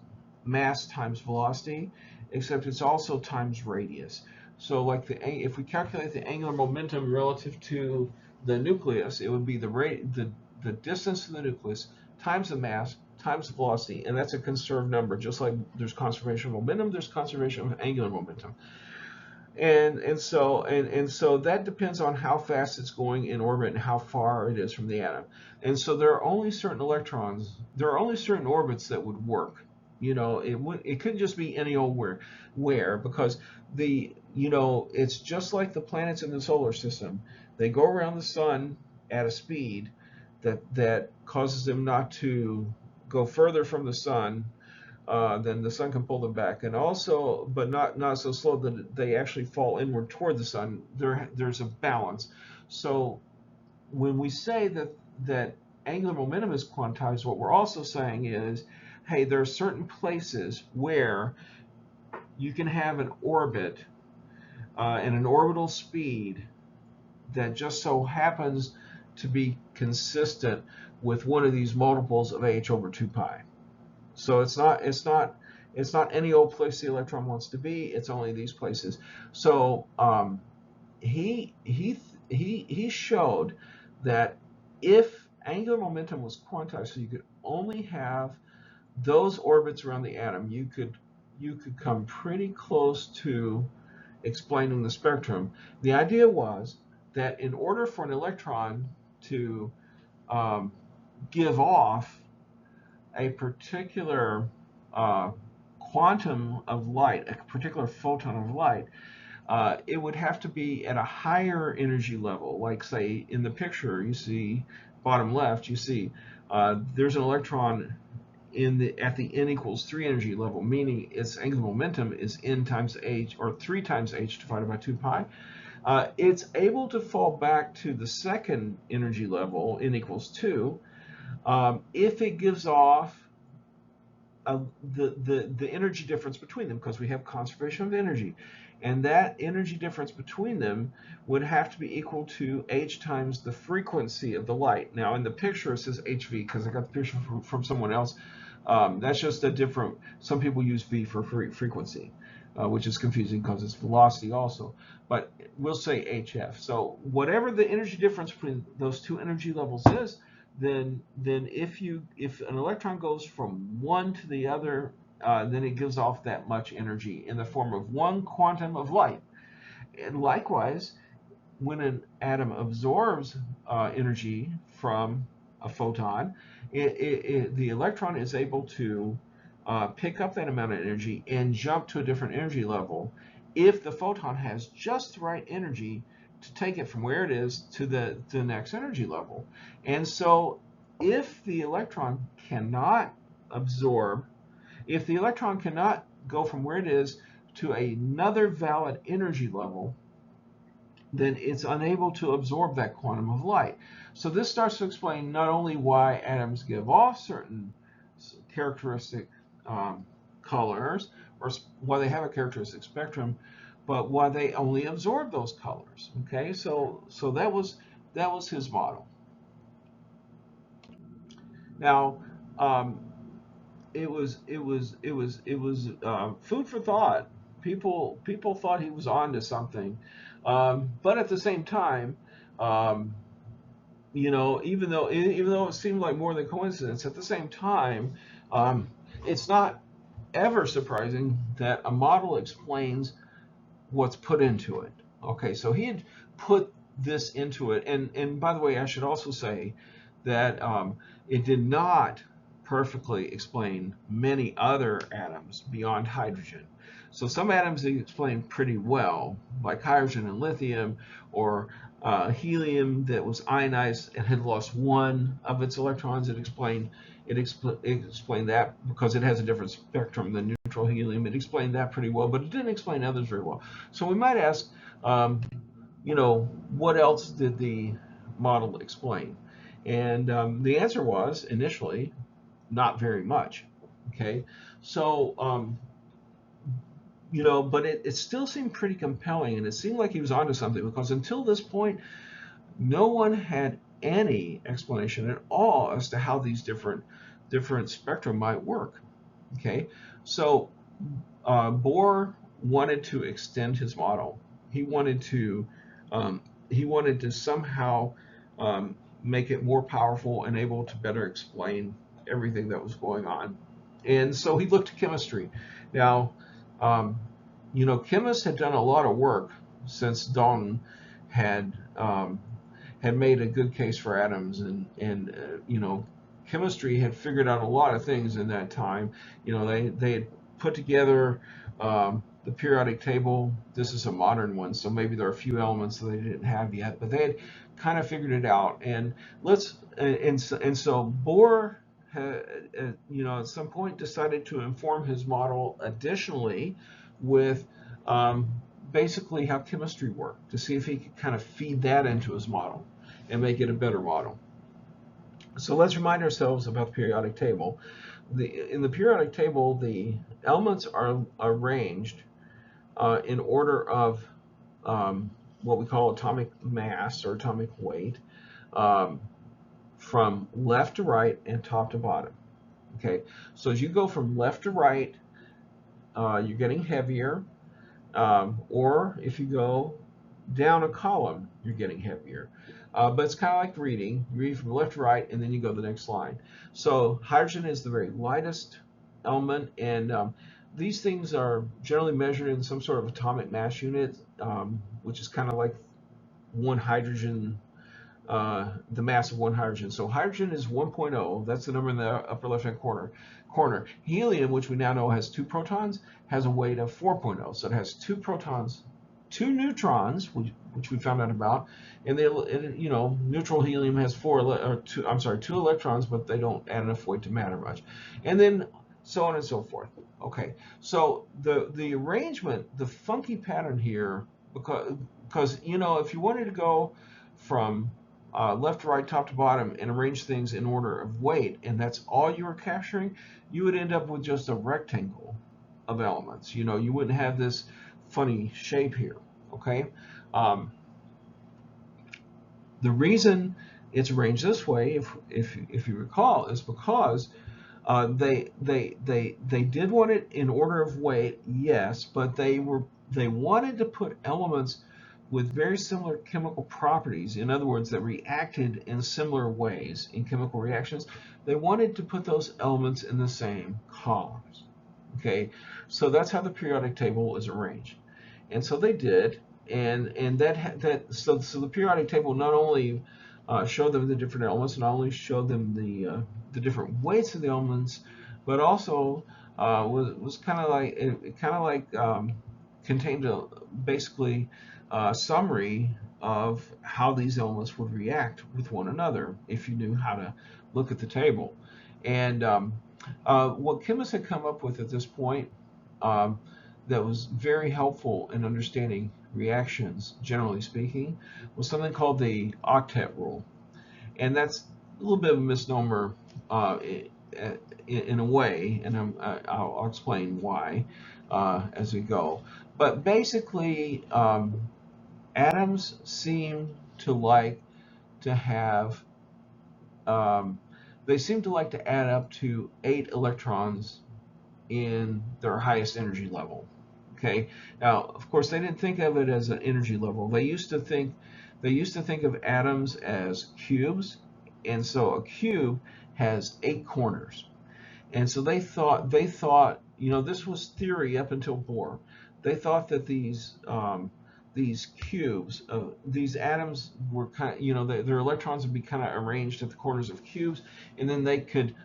mass times velocity, except it's also times radius. So like if we calculate the angular momentum relative to the nucleus, it would be the distance to the nucleus times the mass times the velocity, and that's a conserved number. Just like there's conservation of momentum, there's conservation of angular momentum. And so that depends on how fast it's going in orbit and how far it is from the atom. And so there are only certain orbits that would work. It couldn't just be any old where because it's just like the planets in the solar system. They go around the sun at a speed that causes them not to go further from the sun, then the sun can pull them back, and also, but not so slow that they actually fall inward toward the sun. There's a balance. So when we say that angular momentum is quantized, what we're also saying is, hey, there are certain places where you can have an orbit and an orbital speed that just so happens to be consistent with one of these multiples of h over 2 pi. So it's not any old place the electron wants to be. It's only these places. So he showed that if angular momentum was quantized, so you could only have those orbits around the atom, you could come pretty close to explaining the spectrum. The idea was that in order for an electron to give off a particular quantum of light, a particular photon of light, it would have to be at a higher energy level. Like, say, in the picture you see, bottom left, you see there's an electron at the n equals 3 energy level, meaning its angular momentum is n times h, or 3 times h divided by 2 pi. It's able to fall back to the second energy level, n equals 2, if it gives off the energy difference between them, because we have conservation of energy, and that energy difference between them would have to be equal to h times the frequency of the light. Now in the picture it says hv because I got the picture from someone else. That's just a different, some people use v for frequency, which is confusing because it's velocity also, but we'll say hf. So whatever the energy difference between those two energy levels is, then if an electron goes from one to the other, then it gives off that much energy in the form of one quantum of light. And likewise, when an atom absorbs energy from a photon, the electron is able to pick up that amount of energy and jump to a different energy level if the photon has just the right energy to take it from where it is to the next energy level. And so if the electron cannot go from where it is to another valid energy level, then it's unable to absorb that quantum of light. So this starts to explain not only why atoms give off certain characteristic colors, or why they have a characteristic spectrum, but why they only absorb those colors. Okay, so that was his model. Now, it was food for thought. People thought he was on to something, but at the same time, even though it seemed like more than coincidence, at the same time, um, it's not ever surprising that a model explains what's put into it. Okay, so he had put this into it, and by the way, I should also say that it did not perfectly explain many other atoms beyond hydrogen. So some atoms it explained pretty well, like hydrogen and lithium, or helium that was ionized and had lost one of its electrons. It explained that because it has a different spectrum than neutral helium. It explained that pretty well, but it didn't explain others very well. So we might ask, um, what else did the model explain? And the answer was initially not very much. Okay, so but it still seemed pretty compelling, and it seemed like he was onto something because until this point, no one had any explanation at all as to how these different spectra might work. Okay, so Bohr wanted to extend his model. He wanted to um, he wanted to somehow um, make it more powerful and able to better explain everything that was going on. And so he looked to chemistry. Now, um, chemists had done a lot of work since Dalton had um, had made a good case for atoms, and chemistry had figured out a lot of things in that time. They had put together the periodic table. This is a modern one, so maybe there are a few elements that they didn't have yet, but they had kind of figured it out. And so Bohr, at some point decided to inform his model additionally with um, basically how chemistry worked to see if he could kind of feed that into his model and make it a better model. So let's remind ourselves about the periodic table. In the periodic table, the elements are arranged in order of what we call atomic mass or atomic weight, um, from left to right and top to bottom. Okay, so as you go from left to right, you're getting heavier, or if you go down a column, you're getting heavier. But it's kind of like reading. You read from left to right, and then you go to the next line. So hydrogen is the very lightest element, and these things are generally measured in some sort of atomic mass unit, which is kind of like one hydrogen, the mass of one hydrogen. So hydrogen is 1.0. That's the number in the upper left-hand corner. Helium, which we now know has 2 protons, has a weight of 4.0. So it has 2 protons, 2 neutrons, which we found out about, and neutral helium has 2 electrons, but they don't add enough weight to matter much, and then so on and so forth. Okay, so the arrangement, the funky pattern here, because if you wanted to go from left to right, top to bottom, and arrange things in order of weight, and that's all you were capturing, you would end up with just a rectangle of elements. You wouldn't have this funny shape here. Okay, um, the reason it's arranged this way, if you recall, is because they did want it in order of weight, yes, but they wanted to put elements with very similar chemical properties. In other words, that reacted in similar ways in chemical reactions. They wanted to put those elements in the same columns. Okay, so that's how the periodic table is arranged, and so they did, and so the periodic table not only showed them the different elements, not only showed them the different weights of the elements, but also was kind of like contained basically a summary of how these elements would react with one another if you knew how to look at the table. And what chemists had come up with at this point, um, that was very helpful in understanding reactions, generally speaking, was something called the octet rule. And that's a little bit of a misnomer in a way, and I'll explain why as we go. But basically, atoms seem to like to have, um, they seem to like to add up to 8 electrons in their highest energy level. Okay. Now, of course, they didn't think of it as an energy level. They used to think They used to think of atoms as cubes, and so a cube has 8 corners. And so they thought, this was theory up until Bohr. They thought that these cubes, these atoms were kind of, their electrons would be kind of arranged at the corners of cubes, and then they could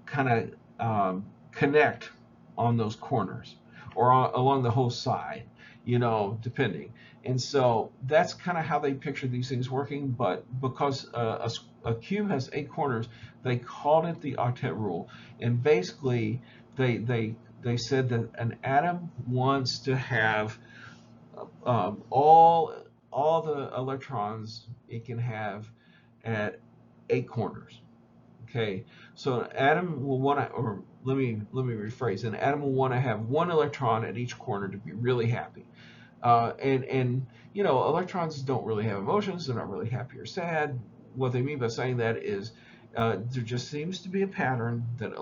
kind of connect on those corners or along the whole side, depending. And so that's kind of how they pictured these things working. But because a cube has 8 corners, they called it the octet rule. And basically, they said that an atom wants to have all the electrons it can have at 8 corners. Okay, so an atom will want to, or let me rephrase. An atom will want to have one electron at each corner to be really happy. And electrons don't really have emotions. They're not really happy or sad. What they mean by saying that is there just seems to be a pattern that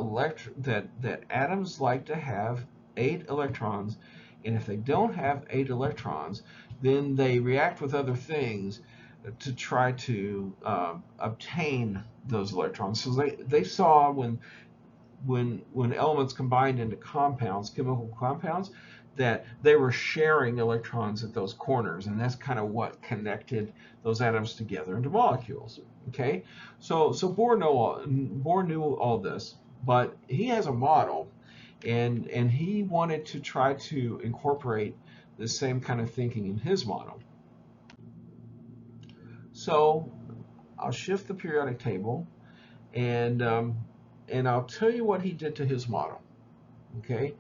that atoms like to have 8 electrons, and if they don't have 8 electrons, then they react with other things to try to obtain those electrons. So they saw when elements combined into compounds, chemical compounds, that they were sharing electrons at those corners, and that's kind of what connected those atoms together into molecules. Okay, so Bohr knew all this, but he has a model, and he wanted to try to incorporate the same kind of thinking in his model. So I'll shift the periodic table, and I'll tell you what he did to his model. Okay,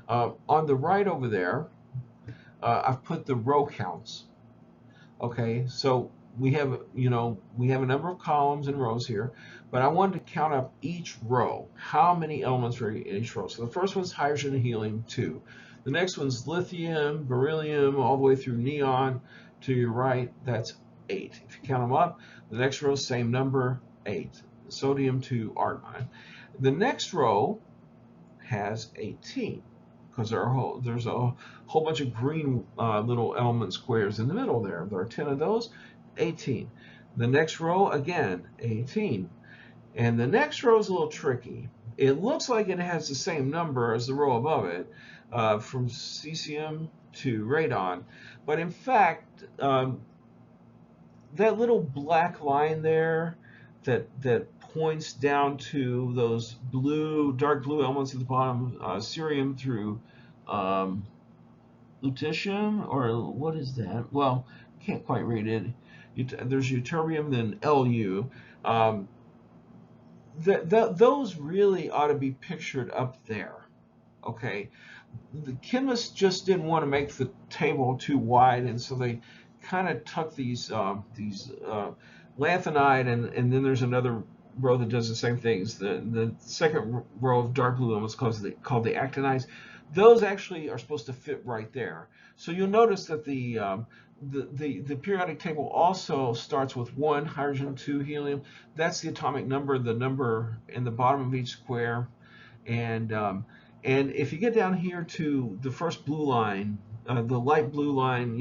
on the right over there, I've put the row counts. Okay, so we have a number of columns and rows here, but I wanted to count up each row. How many elements are in each row? So the first one's hydrogen and helium, 2. The next one's lithium, beryllium, all the way through neon. To your right, that's 8. If you count them up, the next row, same number, 8. Sodium to argon. The next row has 18 because there's a whole bunch of green little element squares in the middle there. There are 10 of those, 18. The next row, again, 18. And the next row is a little tricky. It looks like it has the same number as the row above it, from cesium to radon. But in fact, that little black line there that points down to those dark blue elements at the bottom, cerium through lutetium, or what is that? Well, can't quite read it. There's ytterbium, then Lu. Those really ought to be pictured up there. Okay, the chemists just didn't want to make the table too wide, and so they kind of tuck these lanthanide, and then there's another row that does the same things. The second row of dark blue elements called the actinides. Those actually are supposed to fit right there. So you'll notice that the periodic table also starts with 1 hydrogen, 2 helium. That's the atomic number, the number in the bottom of each square. And if you get down here to the first blue line, the light blue line,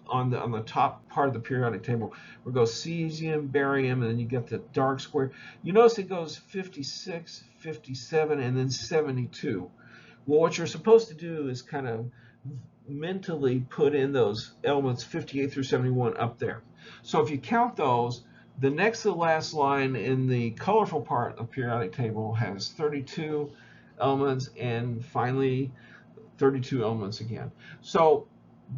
on the top part of the periodic table, where it goes cesium, barium, and then you get the dark square. You notice it goes 56, 57, and then 72. Well, what you're supposed to do is kind of mentally put in those elements 58 through 71 up there. So if you count those, the next to the last line in the colorful part of the periodic table has 32 elements, and finally 32 elements again. So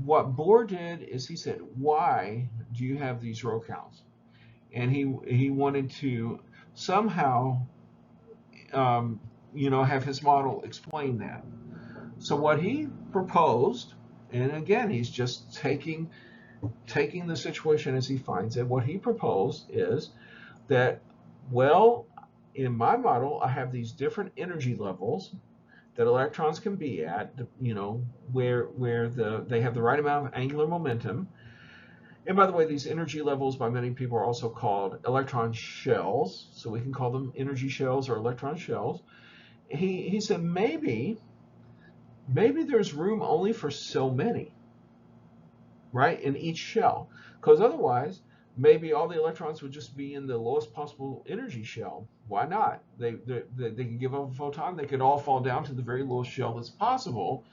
what Bohr did is he said, why do you have these row counts? And he wanted to somehow have his model explain that. So what he proposed, and again, he's just taking the situation as he finds it. What he proposed is that, well, in my model, I have these different energy levels that electrons can be at, where they have the right amount of angular momentum. And by the way, these energy levels by many people are also called electron shells, so we can call them energy shells or electron shells. He said maybe there's room only for so many. right, in each shell. Because otherwise, maybe all the electrons would just be in the lowest possible energy shell. Why not? They can give off a photon. They could all fall down to the very lowest shell that's possible.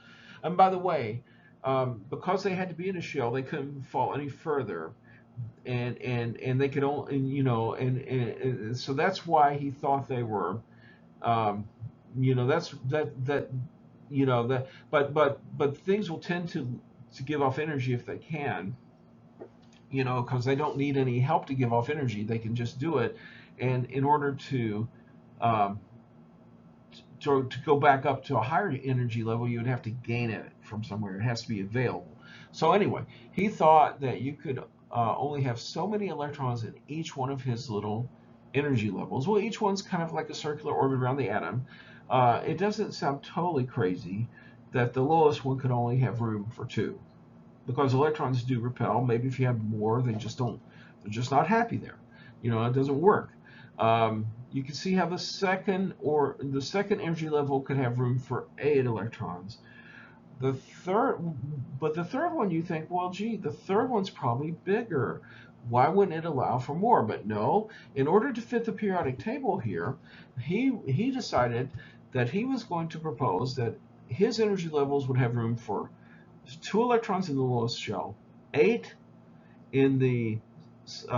And by the way, because they had to be in a shell, they couldn't fall any further. And they could only, and so that's why he thought they were, um, that's that that but things will tend to give off energy if they can, because they don't need any help to give off energy. They can just do it. And in order um, to go back up to a higher energy level, you would have to gain it from somewhere. It has to be available. So anyway, he thought that you could only have so many electrons in each one of his little energy levels. Well, each one's kind of like a circular orbit around the atom. It doesn't sound totally crazy that the lowest one could only have room for two, because electrons do repel. Maybe if you have more, they just don't. They're just not happy there. It doesn't work. You can see how the second energy level could have room for 8 electrons. The third, but the third one, you think, well, gee, the third one's probably bigger. Why wouldn't it allow for more? But no, in order to fit the periodic table here, he decided that he was going to propose that his energy levels would have room for 2 electrons in the lowest shell, 8 in the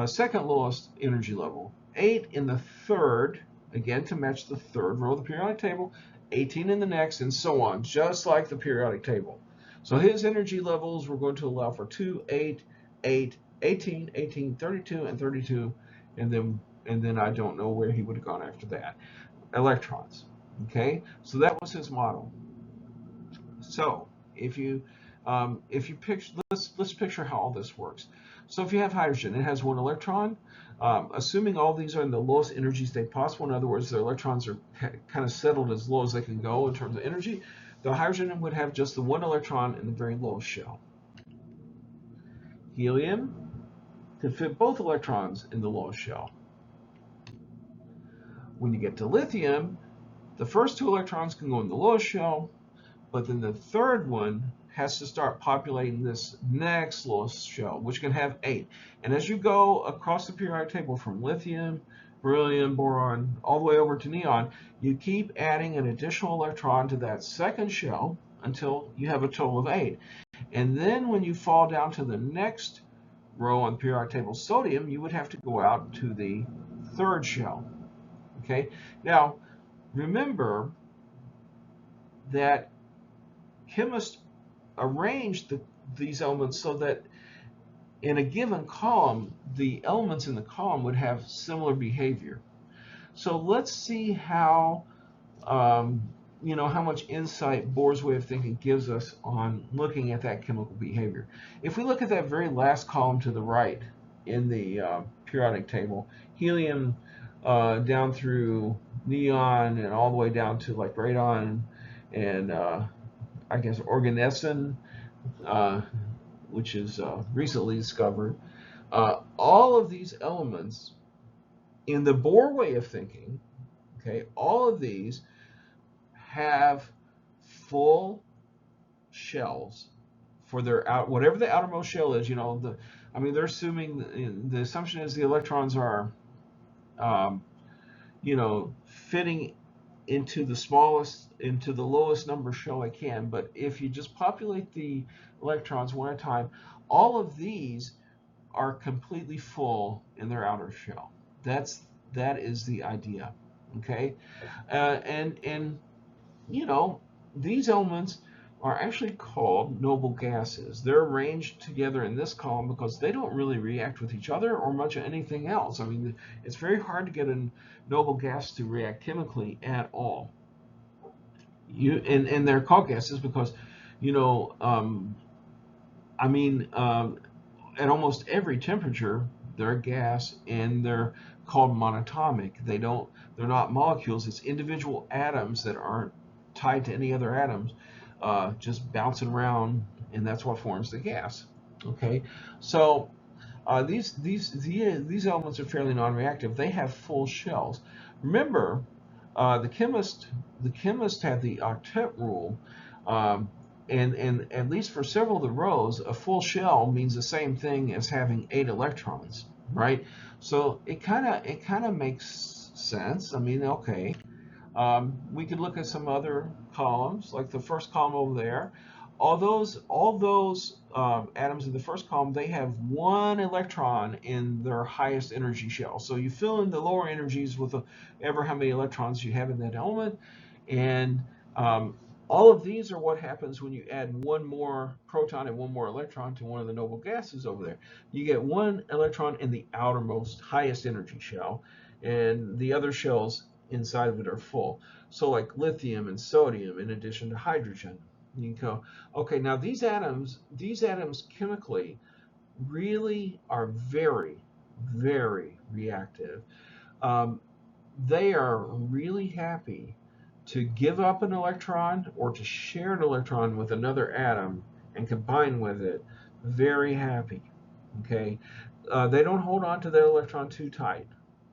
second lowest energy level, 8 in the third, again to match the third row of the periodic table, 18 in the next, and so on, just like the periodic table. So his energy levels were going to allow for 2, 8, 8, 18, 18, 32, and 32, and then I don't know where he would have gone after that. Electrons. Okay, so that was his model. So if you picture, let's picture how all this works. So if you have hydrogen, it has 1 electron. Assuming all these are in the lowest energy state possible, in other words, the electrons are kind of settled as low as they can go in terms of energy, the hydrogen would have just the 1 electron in the very lowest shell. Helium could fit both electrons in the lowest shell. When you get to lithium, the first 2 electrons can go in the lowest shell, but then the third one has to start populating this next lowest shell, which can have 8. And as you go across the periodic table from lithium, beryllium, boron, all the way over to neon, you keep adding an additional electron to that second shell until you have a total of 8. And then when you fall down to the next row on the periodic table, sodium, you would have to go out to the third shell. Okay? Now, remember that chemists arranged these elements so that in a given column, the elements in the column would have similar behavior. So let's see how how much insight Bohr's way of thinking gives us on looking at that chemical behavior. If we look at that very last column to the right in the periodic table, helium down through neon and all the way down to like radon and I guess organesson, which is recently discovered. All of these elements in the Bohr way of thinking, okay, all of these have full shells for their whatever the outermost shell is. They're assuming the assumption is the electrons are, um, fitting into the lowest number shell I can. But if you just populate the electrons one at a time, all of these are completely full in their outer shell. That is the idea. Okay, and these elements are actually called noble gases. They're arranged together in this column because they don't really react with each other or much of anything else. I mean, it's very hard to get a noble gas to react chemically at all. And they're called gases because, at almost every temperature, they're a gas and they're called monatomic. They're not molecules. It's individual atoms that aren't tied to any other atoms, just bouncing around, and that's what forms the gas. Okay, so these elements are fairly non-reactive. They have full shells. Remember, the chemist had the octet rule, um, and at least for several of the rows, a full shell means the same thing as having 8 electrons, right? So it kind of makes sense. I mean, okay. We could look at some other columns, like the first column over there. All those atoms in the first column, they have 1 electron in their highest energy shell. So you fill in the lower energies with ever how many electrons you have in that element, and um, all of these are what happens when you add one more proton and one more electron to one of the noble gases over there. You get 1 electron in the outermost highest energy shell, and the other shells inside of it are full. So like lithium and sodium in addition to hydrogen. You can go, okay, now these atoms chemically really are very, very reactive. Um, they are really happy to give up an electron or to share an electron with another atom and combine with it. Very happy. Okay, they don't hold on to that electron too tight,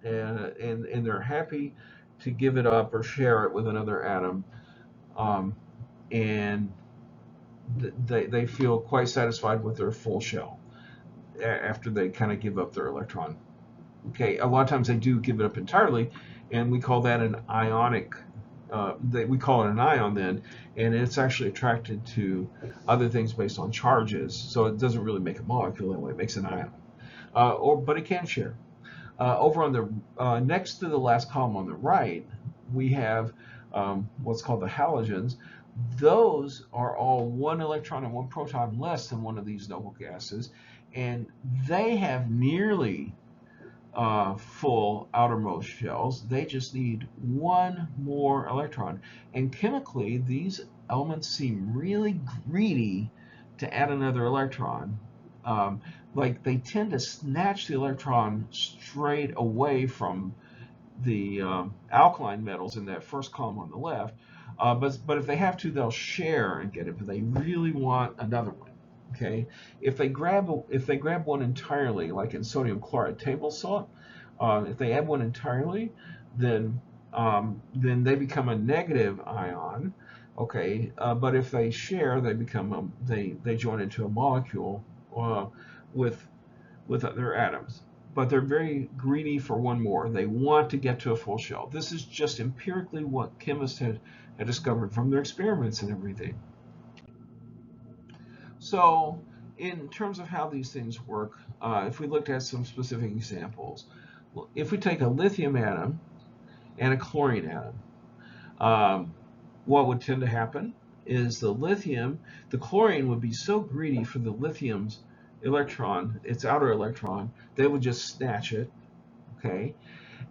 and they're happy to give it up or share it with another atom, um, and they feel quite satisfied with their full shell after they kind of give up their electron. Okay, a lot of times they do give it up entirely, and we call that an ionic. We call it an ion then, and it's actually attracted to other things based on charges. So it doesn't really make a molecule anyway; it makes an ion. But it can share. Over on the next to the last column on the right, we have what's called the halogens. Those are all 1 electron and 1 proton less than one of these noble gases, and they have nearly full outermost shells. They just need one more electron. And chemically, these elements seem really greedy to add another electron. Um, like they tend to snatch the electron straight away from the alkaline metals in that first column on the left. But if they have to, they'll share and get it. But they really want another one. Okay, if they grab one entirely, like in sodium chloride table salt, if they add one entirely, then they become a negative ion. Okay, but if they share, they join into a molecule uh, with their atoms. But they're very greedy for one more. They want to get to a full shell. This is just empirically what chemists had discovered from their experiments and everything. So, in terms of how these things work, if we looked at some specific examples, if we take a lithium atom and a chlorine atom, um, what would tend to happen is the chlorine would be so greedy for the lithium's electron, its outer electron, they would just snatch it, okay?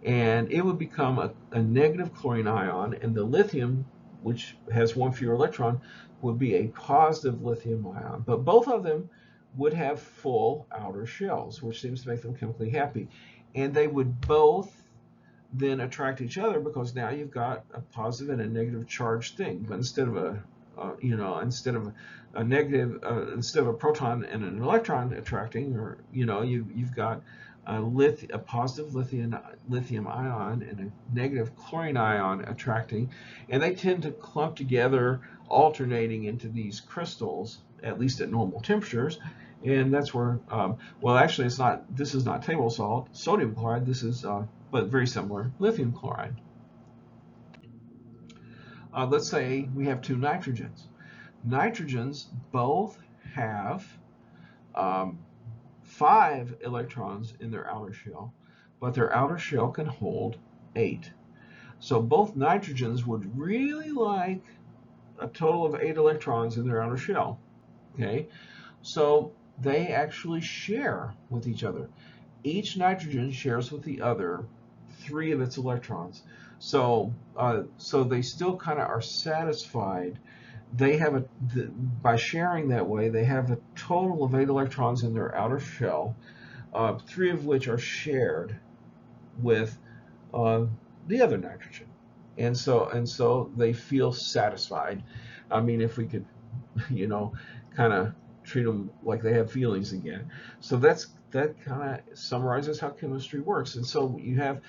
And it would become a negative chlorine ion, and the lithium, which has one fewer electron, would be a positive lithium ion. But both of them would have full outer shells, which seems to make them chemically happy. And they would both then attract each other because now you've got a positive and a negative charged thing. But instead of instead of a proton and an electron attracting, or you've got a positive lithium ion and a negative chlorine ion attracting, and they tend to clump together, alternating into these crystals, at least at normal temperatures. And that's where, well, actually, it's not. This is not table salt, sodium chloride. This is, but very similar, lithium chloride. Let's say we have two nitrogens. Nitrogens both have um, 5 electrons in their outer shell, but their outer shell can hold 8. So both nitrogens would really like a total of 8 electrons in their outer shell. Okay, so they actually share with each other. Each nitrogen shares with the other 3 of its electrons. So they still kind of are satisfied. They have by sharing that way, they have a total of 8 electrons in their outer shell, 3 of which are shared with the other nitrogen, and so they feel satisfied. I mean, if we could, kind of treat them like they have feelings again. So that kind of summarizes how chemistry works. And so you have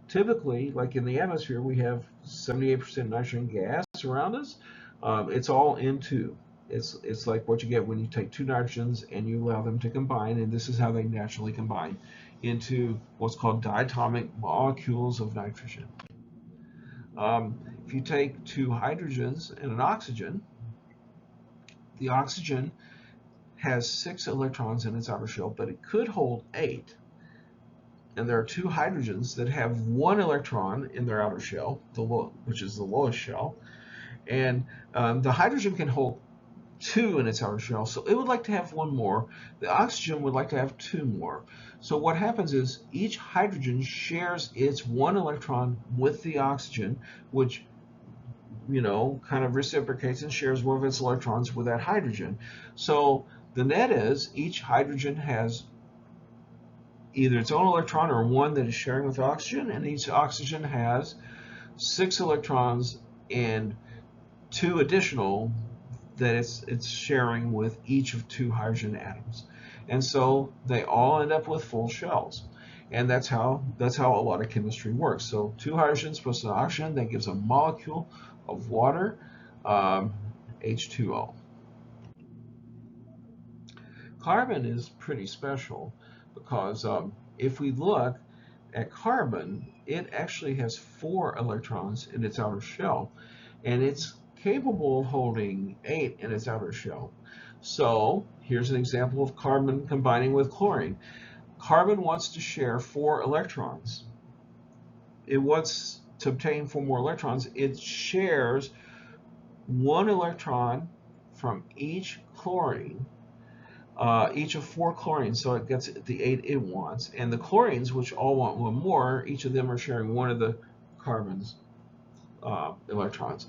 typically, like in the atmosphere, we have 78% nitrogen gas around us. It's all N2. It's like what you get when you take two nitrogens and you allow them to combine, and this is how they naturally combine into what's called diatomic molecules of nitrogen. If you take two hydrogens and an oxygen, the oxygen has 6 electrons in its outer shell, but it could hold 8. And there are two hydrogens that have 1 electron in their outer shell, which is the lowest shell, and the hydrogen can hold 2 in its outer shell, so it would like to have 1 more. The oxygen would like to have 2 more. So what happens is each hydrogen shares its 1 electron with the oxygen, which kind of reciprocates and shares one of its electrons with that hydrogen. So the net is each hydrogen has either its own electron or one that is sharing with oxygen, and each oxygen has 6 electrons and 2 additional that it's sharing with each of 2 hydrogen atoms. And so they all end up with full shells. And that's how a lot of chemistry works. So 2 hydrogens plus an oxygen, that gives a molecule of water, H2O. Carbon is pretty special because if we look at carbon, it actually has 4 electrons in its outer shell, and it's capable of holding 8 in its outer shell. So here's an example of carbon combining with chlorine. Carbon wants to share 4 electrons. It wants to obtain 4 more electrons. It shares 1 electron from each chlorine, each of 4 chlorines, so it gets the 8 it wants. And the chlorines, which all want 1 more, each of them are sharing 1 of the carbon's electrons.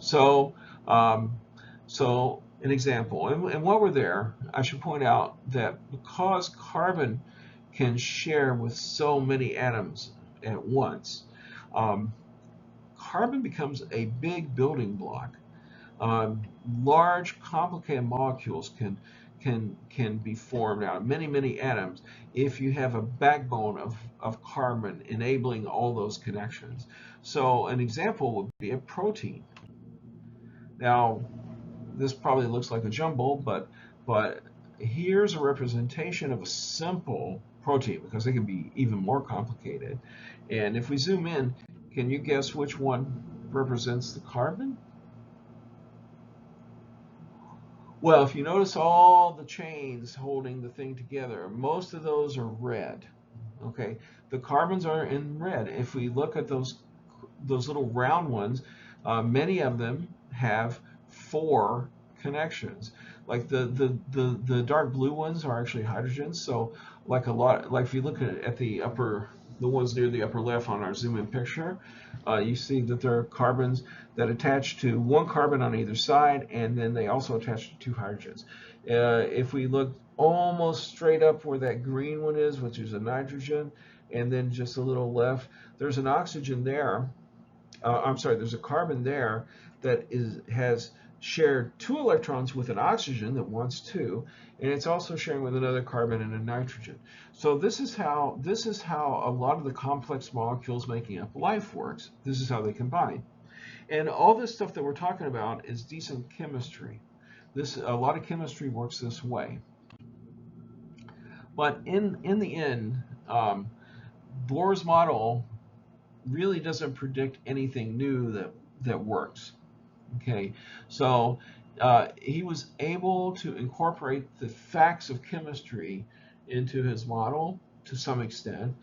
So an example, and while we're there, I should point out that because carbon can share with so many atoms at once, carbon becomes a big building block. Large, complicated molecules can be formed out of many atoms if you have a backbone of carbon enabling all those connections. So an example would be a protein. Now, this probably looks like a jumble, but here's a representation of a simple protein, because they can be even more complicated. And if we zoom in, can you guess which one represents the carbon? Well, if you notice all the chains holding the thing together, most of those are red. Okay, the carbons are in red. If we look at those little round ones, many of them have 4 connections. Like the dark blue ones are actually hydrogens. So like if you look at the ones near the upper left on our zoom in picture, you see that there are carbons that attach to 1 carbon on either side, and then they also attach to 2 hydrogens. If we look almost straight up where that green one is, which is a nitrogen, and then just a little left, there's an oxygen there. There's a carbon there that has shared 2 electrons with an oxygen that wants 2, and it's also sharing with another carbon and a nitrogen. So this is how a lot of the complex molecules making up life works. This is how they combine. And all this stuff that we're talking about is decent chemistry. A lot of chemistry works this way. But in the end, Bohr's model really doesn't predict anything new that works. Okay, so he was able to incorporate the facts of chemistry into his model to some extent,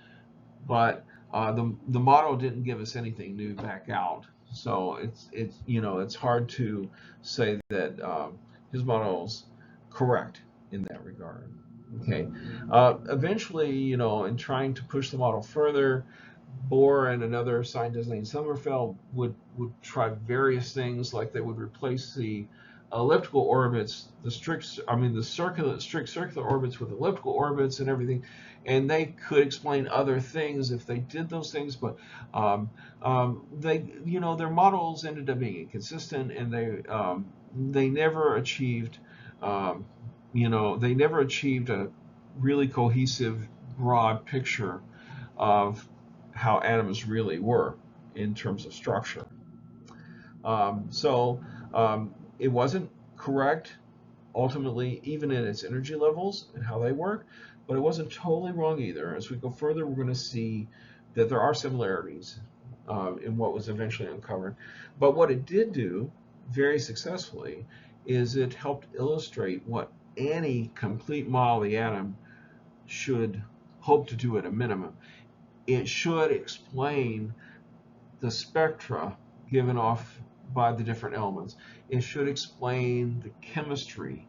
but the model didn't give us anything new back out. So it's hard to say that his model's correct in that regard. Okay, eventually, in trying to push the model further, Bohr and another scientist named Sommerfeld would try various things, like they would replace the elliptical orbits, the strict circular orbits with elliptical orbits and everything, and they could explain other things if they did those things, but their models ended up being inconsistent, and they never achieved a really cohesive, broad picture of how atoms really were in terms of structure. So it wasn't correct ultimately, even in its energy levels and how they work, but it wasn't totally wrong either. As we go further, we're going to see that there are similarities in what was eventually uncovered. But what it did do very successfully is it helped illustrate what any complete model of the atom should hope to do at a minimum. It should explain the spectra given off by the different elements. It should explain the chemistry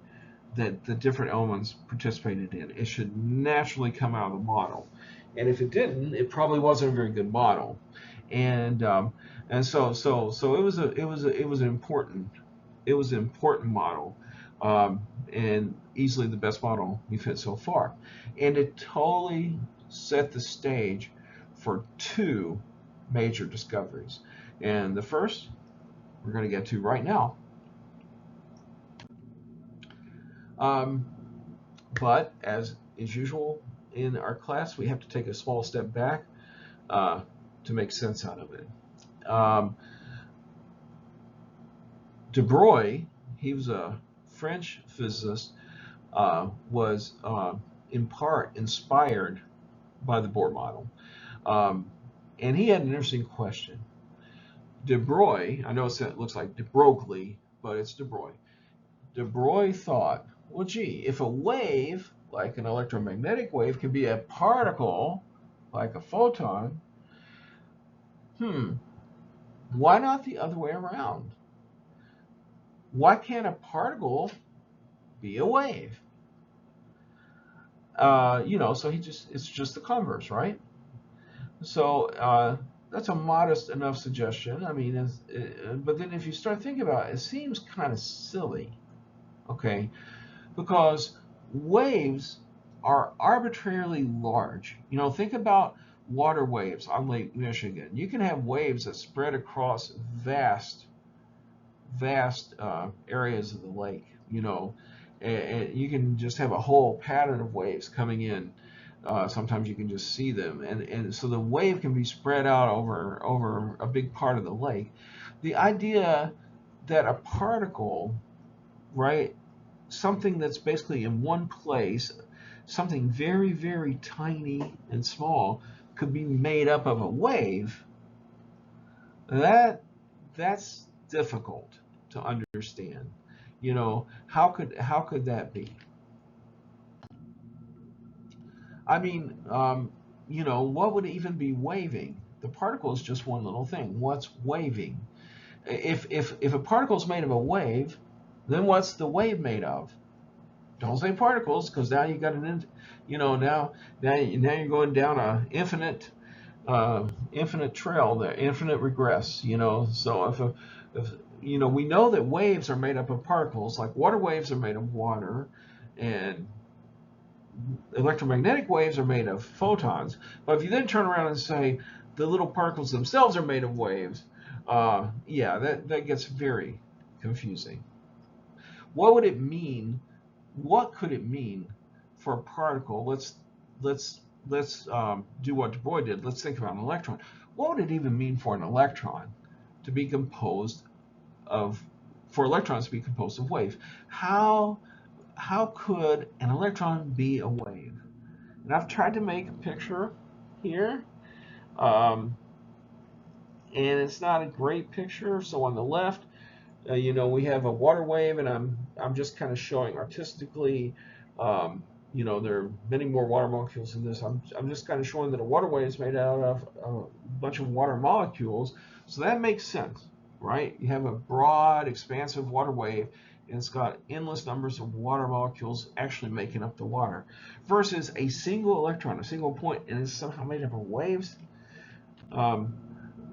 that the different elements participated in. It should naturally come out of the model. And if it didn't, it probably wasn't a very good model. And so it was an important model, and easily the best model we've had so far. And it totally set the stage for two major discoveries. And the first we're going to get to right now. But as is usual in our class, we have to take a small step back to make sense out of it. De Broglie, he was a French physicist, was in part inspired by the Bohr model. And he had an interesting question. De Broglie, I know it looks like De Broglie, but it's De Broglie. De Broglie thought, well, gee, if a wave, like an electromagnetic wave, can be a particle, like a photon, why not the other way around? Why can't a particle be a wave? So it's just the converse, right? So that's a modest enough suggestion. I mean, but then if you start thinking about it, it seems kind of silly, okay? Because waves are arbitrarily large. Think about water waves on Lake Michigan. You can have waves that spread across vast areas of the lake, and you can just have a whole pattern of waves coming in. Sometimes you can just see them, and so the wave can be spread out over a big part of the lake. The idea that a particle, right, something that's basically in one place, something very, very tiny and small, could be made up of a wave, that's difficult to understand. How could that be? I mean, what would even be waving? The particle is just one little thing. What's waving? If a particle is made of a wave, then what's the wave made of? Don't say particles, because now you got now you're going down a infinite trail, the infinite regress. So if we know that waves are made up of particles, like water waves are made of water, and electromagnetic waves are made of photons. But if you then turn around and say the little particles themselves are made of waves, that gets very confusing. What would it mean? What could it mean for a particle? Let's do what De Broglie did. Let's think about an electron. What would it even mean for an electron to be composed of, for electrons to be composed of waves? How could an electron be a wave? And I've tried to make a picture here, and it's not a great picture. So on the left, we have a water wave, and I'm just kind of showing artistically. There are many more water molecules in this. I'm just kind of showing that a water wave is made out of a bunch of water molecules. So that makes sense, right? You have a broad, expansive water wave, and it's got endless numbers of water molecules actually making up the water, versus a single electron, a single point, and it's somehow made up of waves.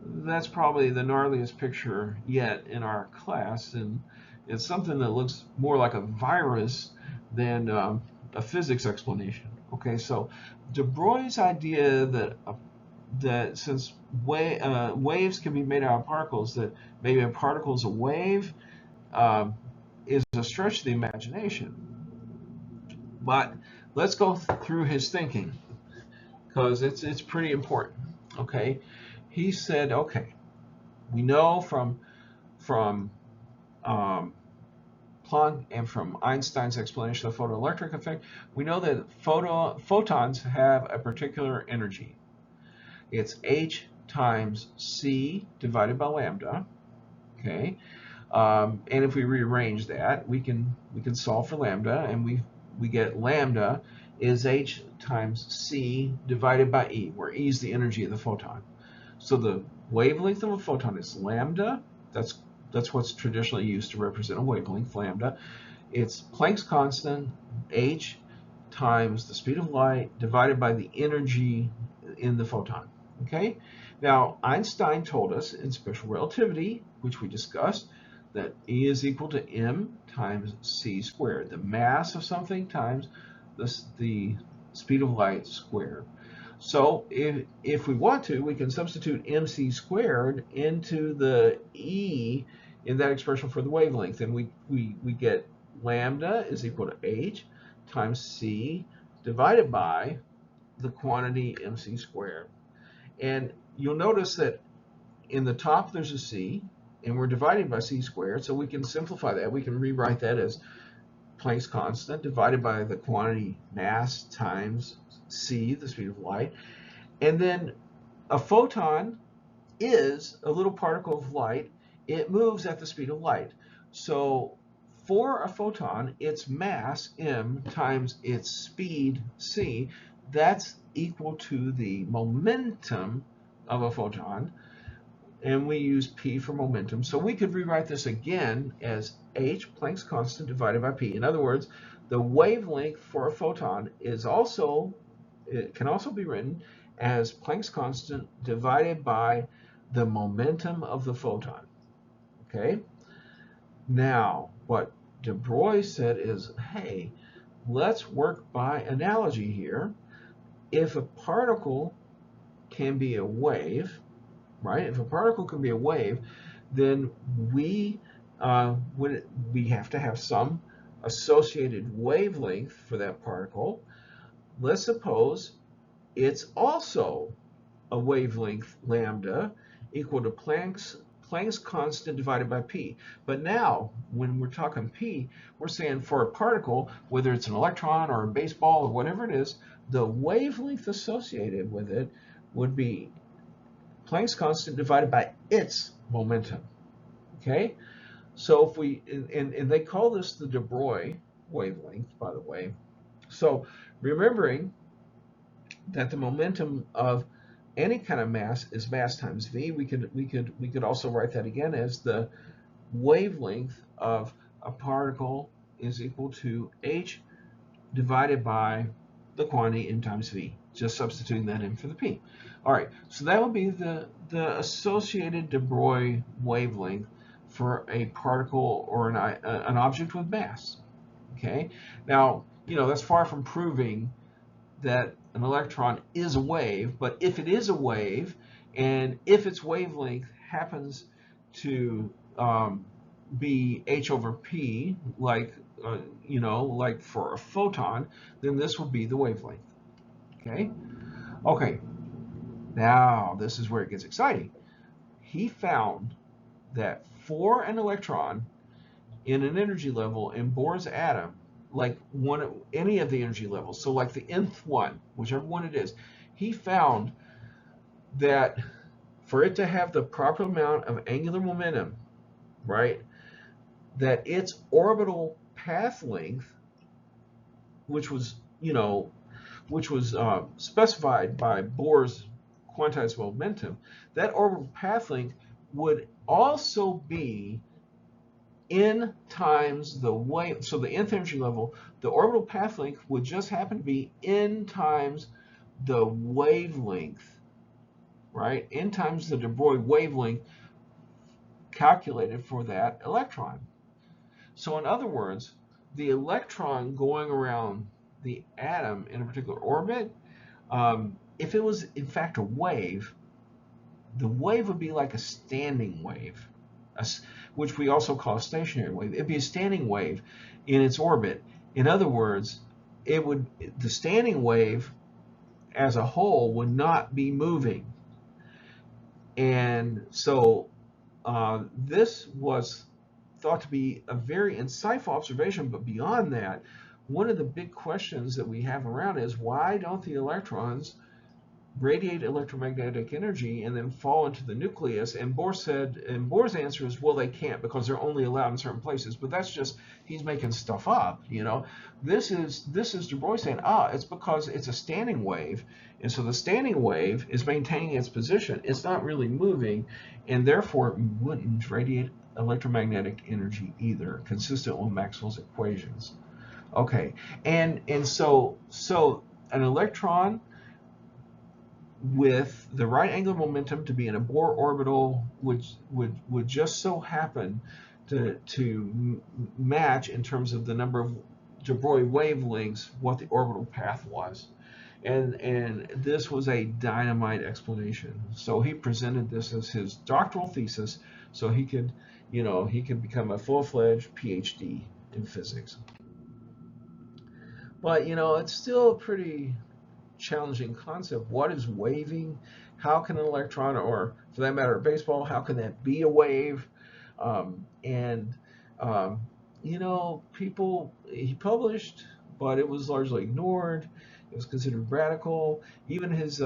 That's probably the gnarliest picture yet in our class, and it's something that looks more like a virus than a physics explanation. Okay, so De Broglie's idea that since waves can be made out of particles, that maybe a particle is a wave, is a stretch of the imagination. But let's go through his thinking, because it's pretty important. Okay, he said, okay, we know from Planck and from Einstein's explanation of the photoelectric effect, we know that photons have a particular energy. It's h times c divided by lambda. Okay, and if we rearrange that, we can solve for lambda, and we get lambda is h times c divided by e, where e is the energy of the photon. So the wavelength of a photon is lambda. That's what's traditionally used to represent a wavelength, lambda. It's Planck's constant, h times the speed of light divided by the energy in the photon. Okay? Now, Einstein told us in special relativity, which we discussed, that E is equal to m times c squared, the mass of something times the speed of light squared. So if we want to, we can substitute mc squared into the E in that expression for the wavelength, and we get lambda is equal to h times c divided by the quantity mc squared. And you'll notice that in the top there's a c, and we're dividing by c squared, so we can simplify that. We can rewrite that as Planck's constant divided by the quantity mass times c, the speed of light. And then a photon is a little particle of light. It moves at the speed of light. So for a photon, its mass, m, times its speed, c, that's equal to the momentum of a photon. And we use p for momentum. So we could rewrite this again as h, Planck's constant, divided by p. In other words, the wavelength for a photon is also, it can also be written as Planck's constant divided by the momentum of the photon. Okay? Now, what de Broglie said is, hey, let's work by analogy here. If a particle can be a wave, right? If a particle can be a wave, then we have to have some associated wavelength for that particle. Let's suppose it's also a wavelength lambda equal to Planck's constant divided by p. But now, when we're talking p, we're saying for a particle, whether it's an electron or a baseball or whatever it is, the wavelength associated with it would be Planck's constant divided by its momentum. Okay? So if we, and they call this the de Broglie wavelength, by the way. So remembering that the momentum of any kind of mass is mass times v, we could also write that again as the wavelength of a particle is equal to h divided by the quantity m times v, just substituting that in for the p. All right, so that would be the associated de Broglie wavelength for a particle or an object with mass. Okay, now, that's far from proving that an electron is a wave, but if it is a wave, and if its wavelength happens to be h over p, like like for a photon, then this will be the wavelength. Okay. Now this is where it gets exciting. He found that for an electron in an energy level in Bohr's atom, like any of the energy levels, so like the nth one, whichever one it is, he found that for it to have the proper amount of angular momentum, right, that its orbital path length, which was specified by Bohr's quantized momentum, that orbital path length would also be n times the wave. So the nth energy level, the orbital path length would just happen to be n times the wavelength, right? N times the de Broglie wavelength calculated for that electron. So in other words, the electron going around the atom in a particular orbit, if it was in fact a wave, the wave would be like a standing wave, which we also call a stationary wave. It'd be a standing wave in its orbit. In other words, the standing wave as a whole would not be moving. And so this was thought to be a very insightful observation. But beyond that, one of the big questions that we have around is, why don't the electrons radiate electromagnetic energy and then fall into the nucleus? And Bohr's answer is, well, they can't, because they're only allowed in certain places. But that's just, he's making stuff up, you know. This is Du Bois saying, it's because it's a standing wave, and so the standing wave is maintaining its position. It's not really moving, and therefore it wouldn't radiate electromagnetic energy either, consistent with Maxwell's equations. Okay, and so an electron with the right angular momentum to be in a Bohr orbital would just so happen to match, in terms of the number of de Broglie wavelengths, what the orbital path was. And this was a dynamite explanation. So he presented this as his doctoral thesis, so he could become a full-fledged PhD in physics. But it's still a pretty challenging concept. What is waving? How can an electron, or for that matter, baseball, how can that be a wave? He published, but it was largely ignored. It was considered radical. Even his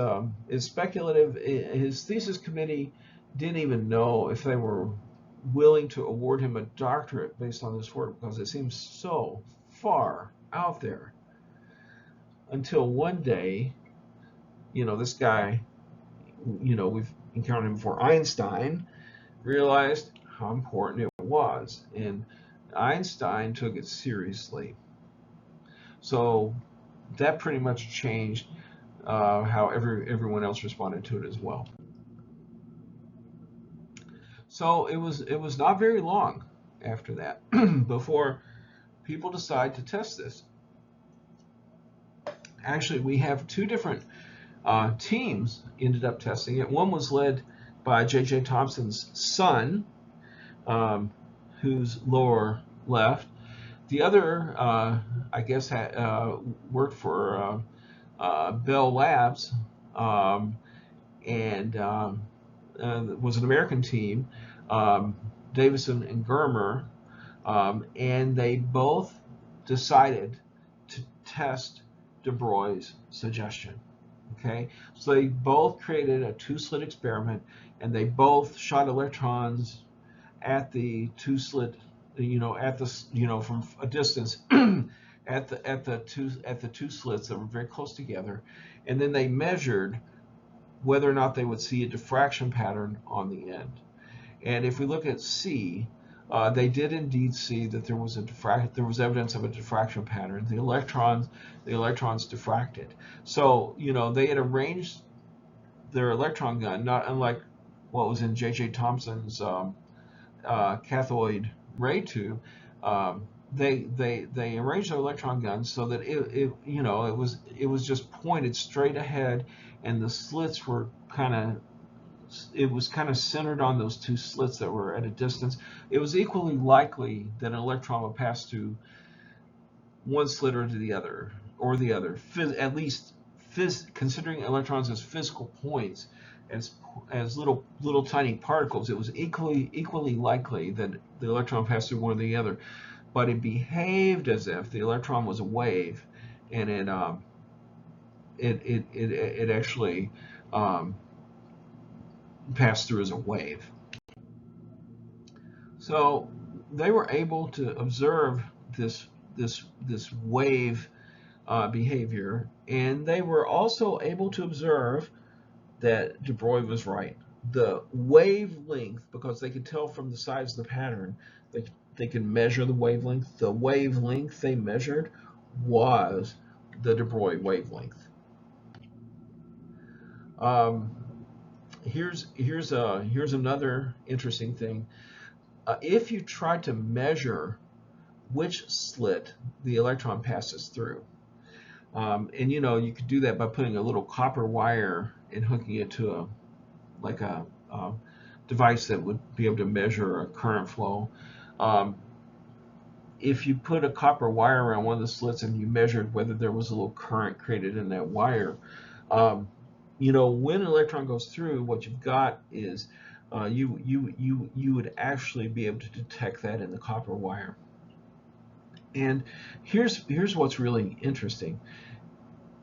speculative, his thesis committee didn't even know if they were willing to award him a doctorate based on this work, because it seems so far out there. Until one day, this guy, we've encountered him before, Einstein, realized how important it was, and Einstein took it seriously. So that pretty much changed how everyone else responded to it as well. So it was not very long after that before people decided to test this. Actually, we have two different teams ended up testing it. One was led by J.J. Thomson's son, who's lower left. The other, I guess, worked for Bell Labs, and was an American team, Davison and Germer, and they both decided to test de Broglie's suggestion. Okay, so they both created a two-slit experiment, and they both shot electrons at the two-slit, from a distance at the two slits that were very close together, and then they measured whether or not they would see a diffraction pattern on the end. And if we look at C, they did indeed see that there was evidence of a diffraction pattern. The electrons diffracted. So they had arranged their electron gun, not unlike what was in J.J. Thomson's cathode ray tube. They arranged their electron guns so that it was just pointed straight ahead, and the slits were kind of centered on those two slits that were at a distance. It was equally likely that an electron would pass through one slit or the other, at least considering electrons as physical points, as little tiny particles. It was equally likely that the electron passed through one or the other, but it behaved as if the electron was a wave, and it actually passed through as a wave. So they were able to observe this wave behavior, and they were also able to observe that de Broglie was right. The wavelength, because they could tell from the size of the pattern, they could measure the wavelength. The wavelength they measured was the de Broglie wavelength. Here's another interesting thing. If you try to measure which slit the electron passes through, and you could do that by putting a little copper wire and hooking it to a device that would be able to measure a current flow. If you put a copper wire around one of the slits and you measured whether there was a little current created in that wire, when an electron goes through, what you've got is you would actually be able to detect that in the copper wire. And here's what's really interesting.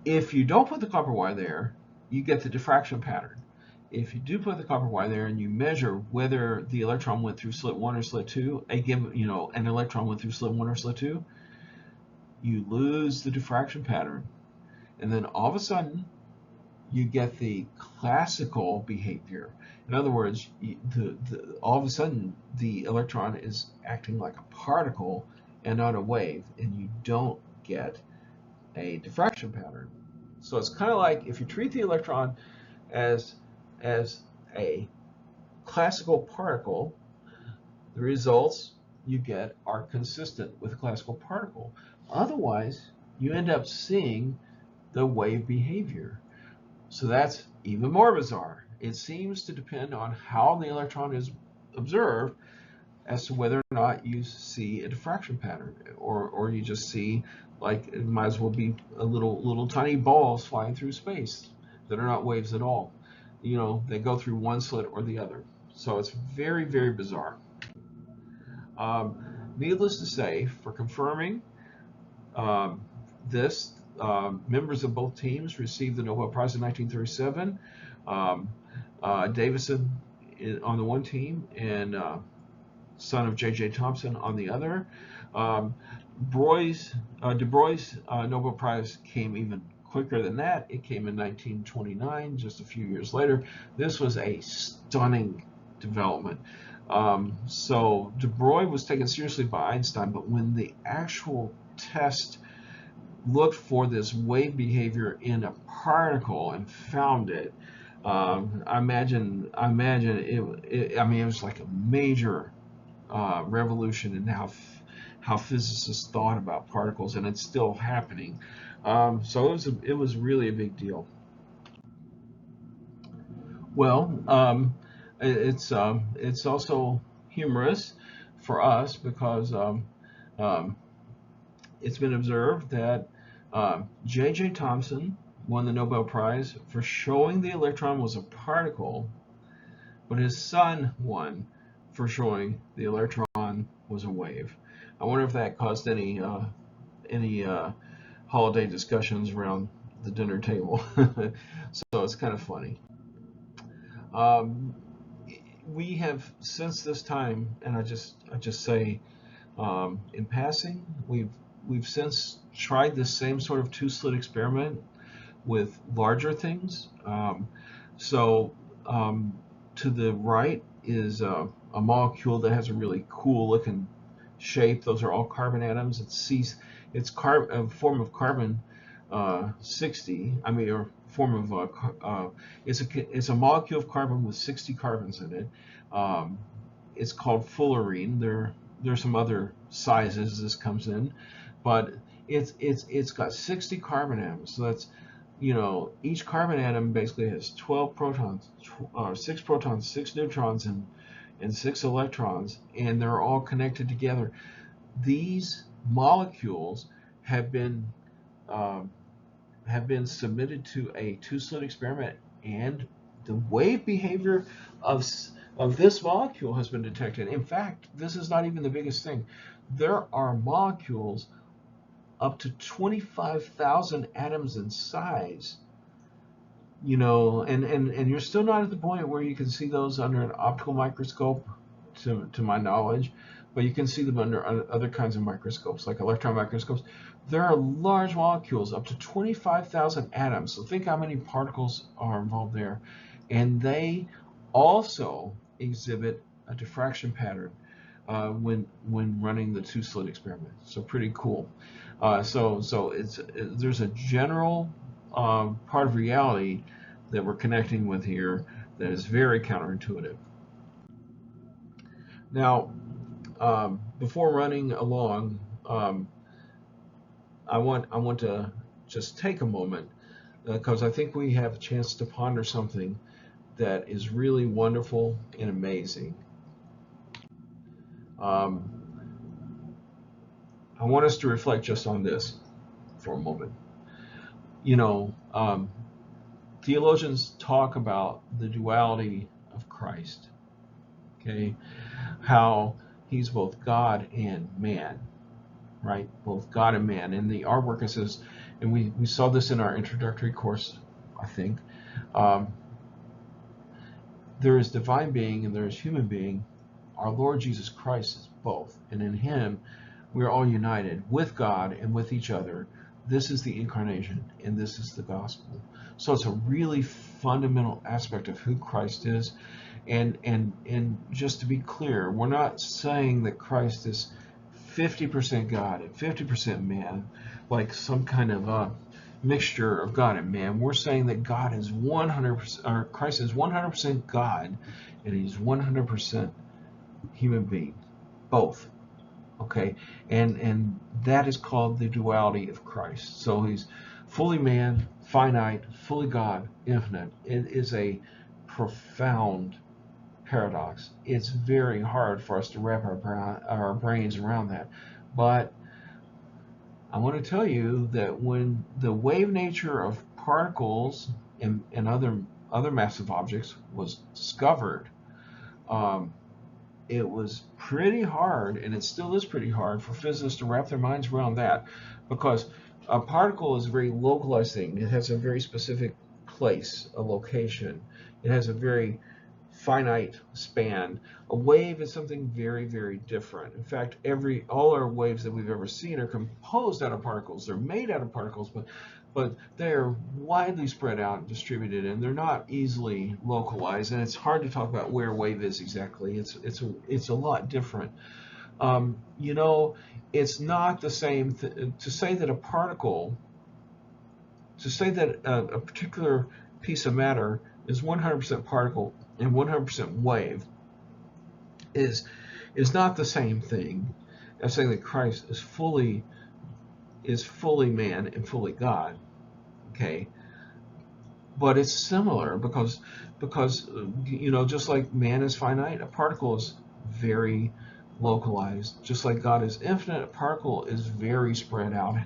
If you don't put the copper wire there, you get the diffraction pattern. If you do put the copper wire there and you measure whether the electron went through slit 1 or slit 2, an electron went through slit 1 or slit 2, you lose the diffraction pattern. And then all of a sudden, you get the classical behavior. In other words, all of a sudden, the electron is acting like a particle and not a wave, and you don't get a diffraction pattern. So it's kind of like if you treat the electron as a classical particle, the results you get are consistent with a classical particle. Otherwise, you end up seeing the wave behavior. So that's even more bizarre. It seems to depend on how the electron is observed as to whether or not you see a diffraction pattern, or you just see, like, it might as well be a little tiny balls flying through space that are not waves at all. They go through one slit or the other. So it's very, very bizarre. Needless to say, for confirming this, members of both teams received the Nobel Prize in 1937. Davison on the one team and son of J.J. Thomson on the other. Du Bois' Nobel Prize came even quicker than that. It came in 1929, just a few years later. This was a stunning development. So Du Bois was taken seriously by Einstein, but when the actual test looked for this wave behavior in a particle and found it, I imagine it was like a major revolution in how physicists thought about particles, and it's still happening. So it was really a big deal. Well, it's also humorous for us because it's been observed that J.J. Thomson won the Nobel Prize for showing the electron was a particle, but his son won for showing the electron was a wave. I wonder if that caused any holiday discussions around the dinner table. So it's kind of funny. We have since this time, and I just say in passing, we've since tried this same sort of two-slit experiment with larger things. So to the right is a molecule that has a really cool looking shape. Those are all carbon atoms. It's a form of carbon 60. Or form of it's a molecule of carbon with 60 carbons in it. It's called fullerene. There's some other sizes this comes in, but it's got 60 carbon atoms. So that's, each carbon atom basically has 12 protons, 6 protons, 6 neutrons, and 6 electrons, and they're all connected together. These molecules have been submitted to a two-slit experiment, and the wave behavior of this molecule has been detected. In fact, this is not even the biggest thing. There are molecules up to 25,000 atoms in size, and you're still not at the point where you can see those under an optical microscope, to my knowledge, but you can see them under other kinds of microscopes, like electron microscopes. There are large molecules, up to 25,000 atoms. So think how many particles are involved there. And they also exhibit a diffraction pattern when running the two-slit experiment. So pretty cool. So there's a general part of reality that we're connecting with here that is very counterintuitive. Now, before running along, I want to just take a moment because I think we have a chance to ponder something that is really wonderful and amazing. I want us to reflect just on this for a moment. Theologians talk about the duality of Christ. Okay, how he's both God and man, right? Both God and man. And the artwork, it says, and we saw this in our introductory course, I think. Um, there is divine being and there is human being. Our Lord Jesus Christ is both, and in him we are all united with God and with each other. This is the incarnation, and this is the gospel. So it's a really fundamental aspect of who Christ is. And just to be clear, we're not saying that Christ is 50% God and 50% man, like some kind of mixture of God and man. We're saying that God is 100%, or Christ is 100% God, and he's 100% human being, both. Okay, and that is called the duality of Christ. So he's fully man, finite, fully God, infinite. It is a profound paradox. It's very hard for us to wrap our brains around that. But I want to tell you that when the wave nature of particles and other massive objects was discovered, um, it was pretty hard, and it still is pretty hard for physicists to wrap their minds around that, because a particle is a very localized thing. It has a very specific place, a location. It has a very finite span. A wave is something very, very different. In fact, all our waves that we've ever seen are composed out of particles. They're made out of particles, but they're widely spread out and distributed, and they're not easily localized. And it's hard to talk about where a wave is exactly. It's a lot different. You know, it's not the same to say that a particle, to say that a particular piece of matter is 100% particle and 100% wave is not the same thing as saying that Christ is fully man and fully God. Okay, but it's similar because you know, just like man is finite, a particle is very localized. Just like God is infinite, a particle is very spread out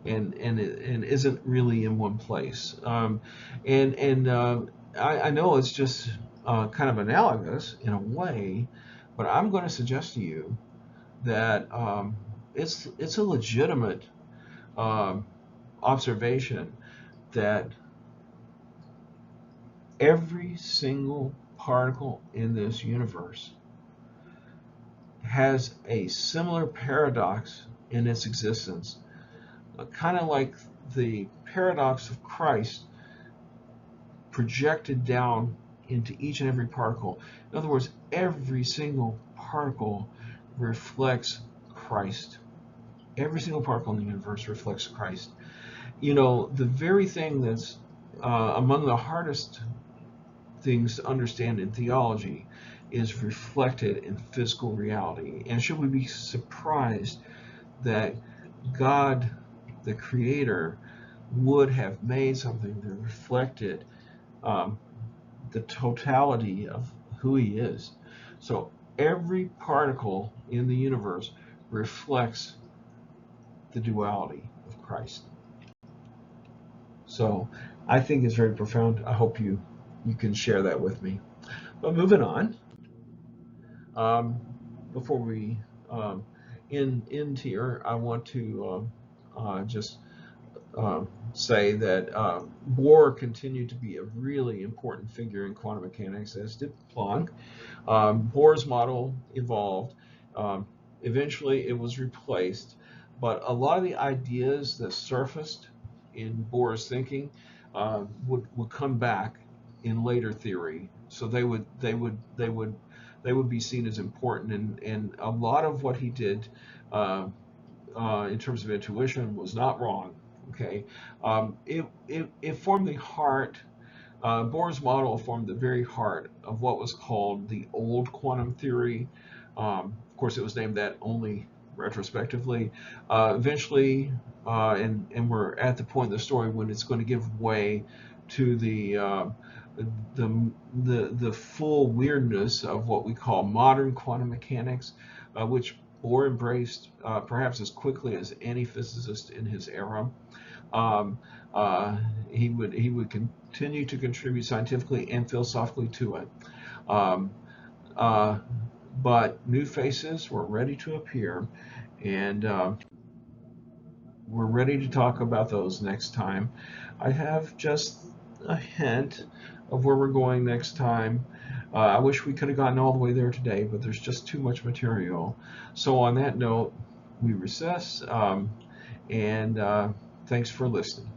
and isn't really in one place. I know it's just kind of analogous in a way, but I'm going to suggest to you that it's a legitimate um, observation that every single particle in this universe has a similar paradox in its existence, kind of like the paradox of Christ projected down into each and every particle. In other words, every single particle reflects Christ. Every single particle in the universe reflects Christ. You know, the very thing that's among the hardest things to understand in theology is reflected in physical reality. And should we be surprised that God, the Creator, would have made something that reflected um, the totality of who He is? So every particle in the universe reflects the duality of Christ. So I think it's very profound. I hope you can share that with me. But moving on, um, before we um, end here, I want to just say that Bohr continued to be a really important figure in quantum mechanics, as did Planck. Bohr's model evolved. Um, Eventually, it was replaced, but a lot of the ideas that surfaced in Bohr's thinking would come back in later theory. So they would be seen as important, and a lot of what he did in terms of intuition was not wrong. Okay, it formed the heart. Bohr's model formed the very heart of what was called the old quantum theory. Of course, it was named that only retrospectively. Eventually, and we're at the point in the story when it's going to give way to the full weirdness of what we call modern quantum mechanics, which Bohr embraced perhaps as quickly as any physicist in his era. Um, he would continue to contribute scientifically and philosophically to it. Um, But new faces were ready to appear, and we're ready to talk about those next time. I have just a hint of where we're going next time. I wish we could have gotten all the way there today, but there's just too much material. So on that note, we recess, and thanks for listening.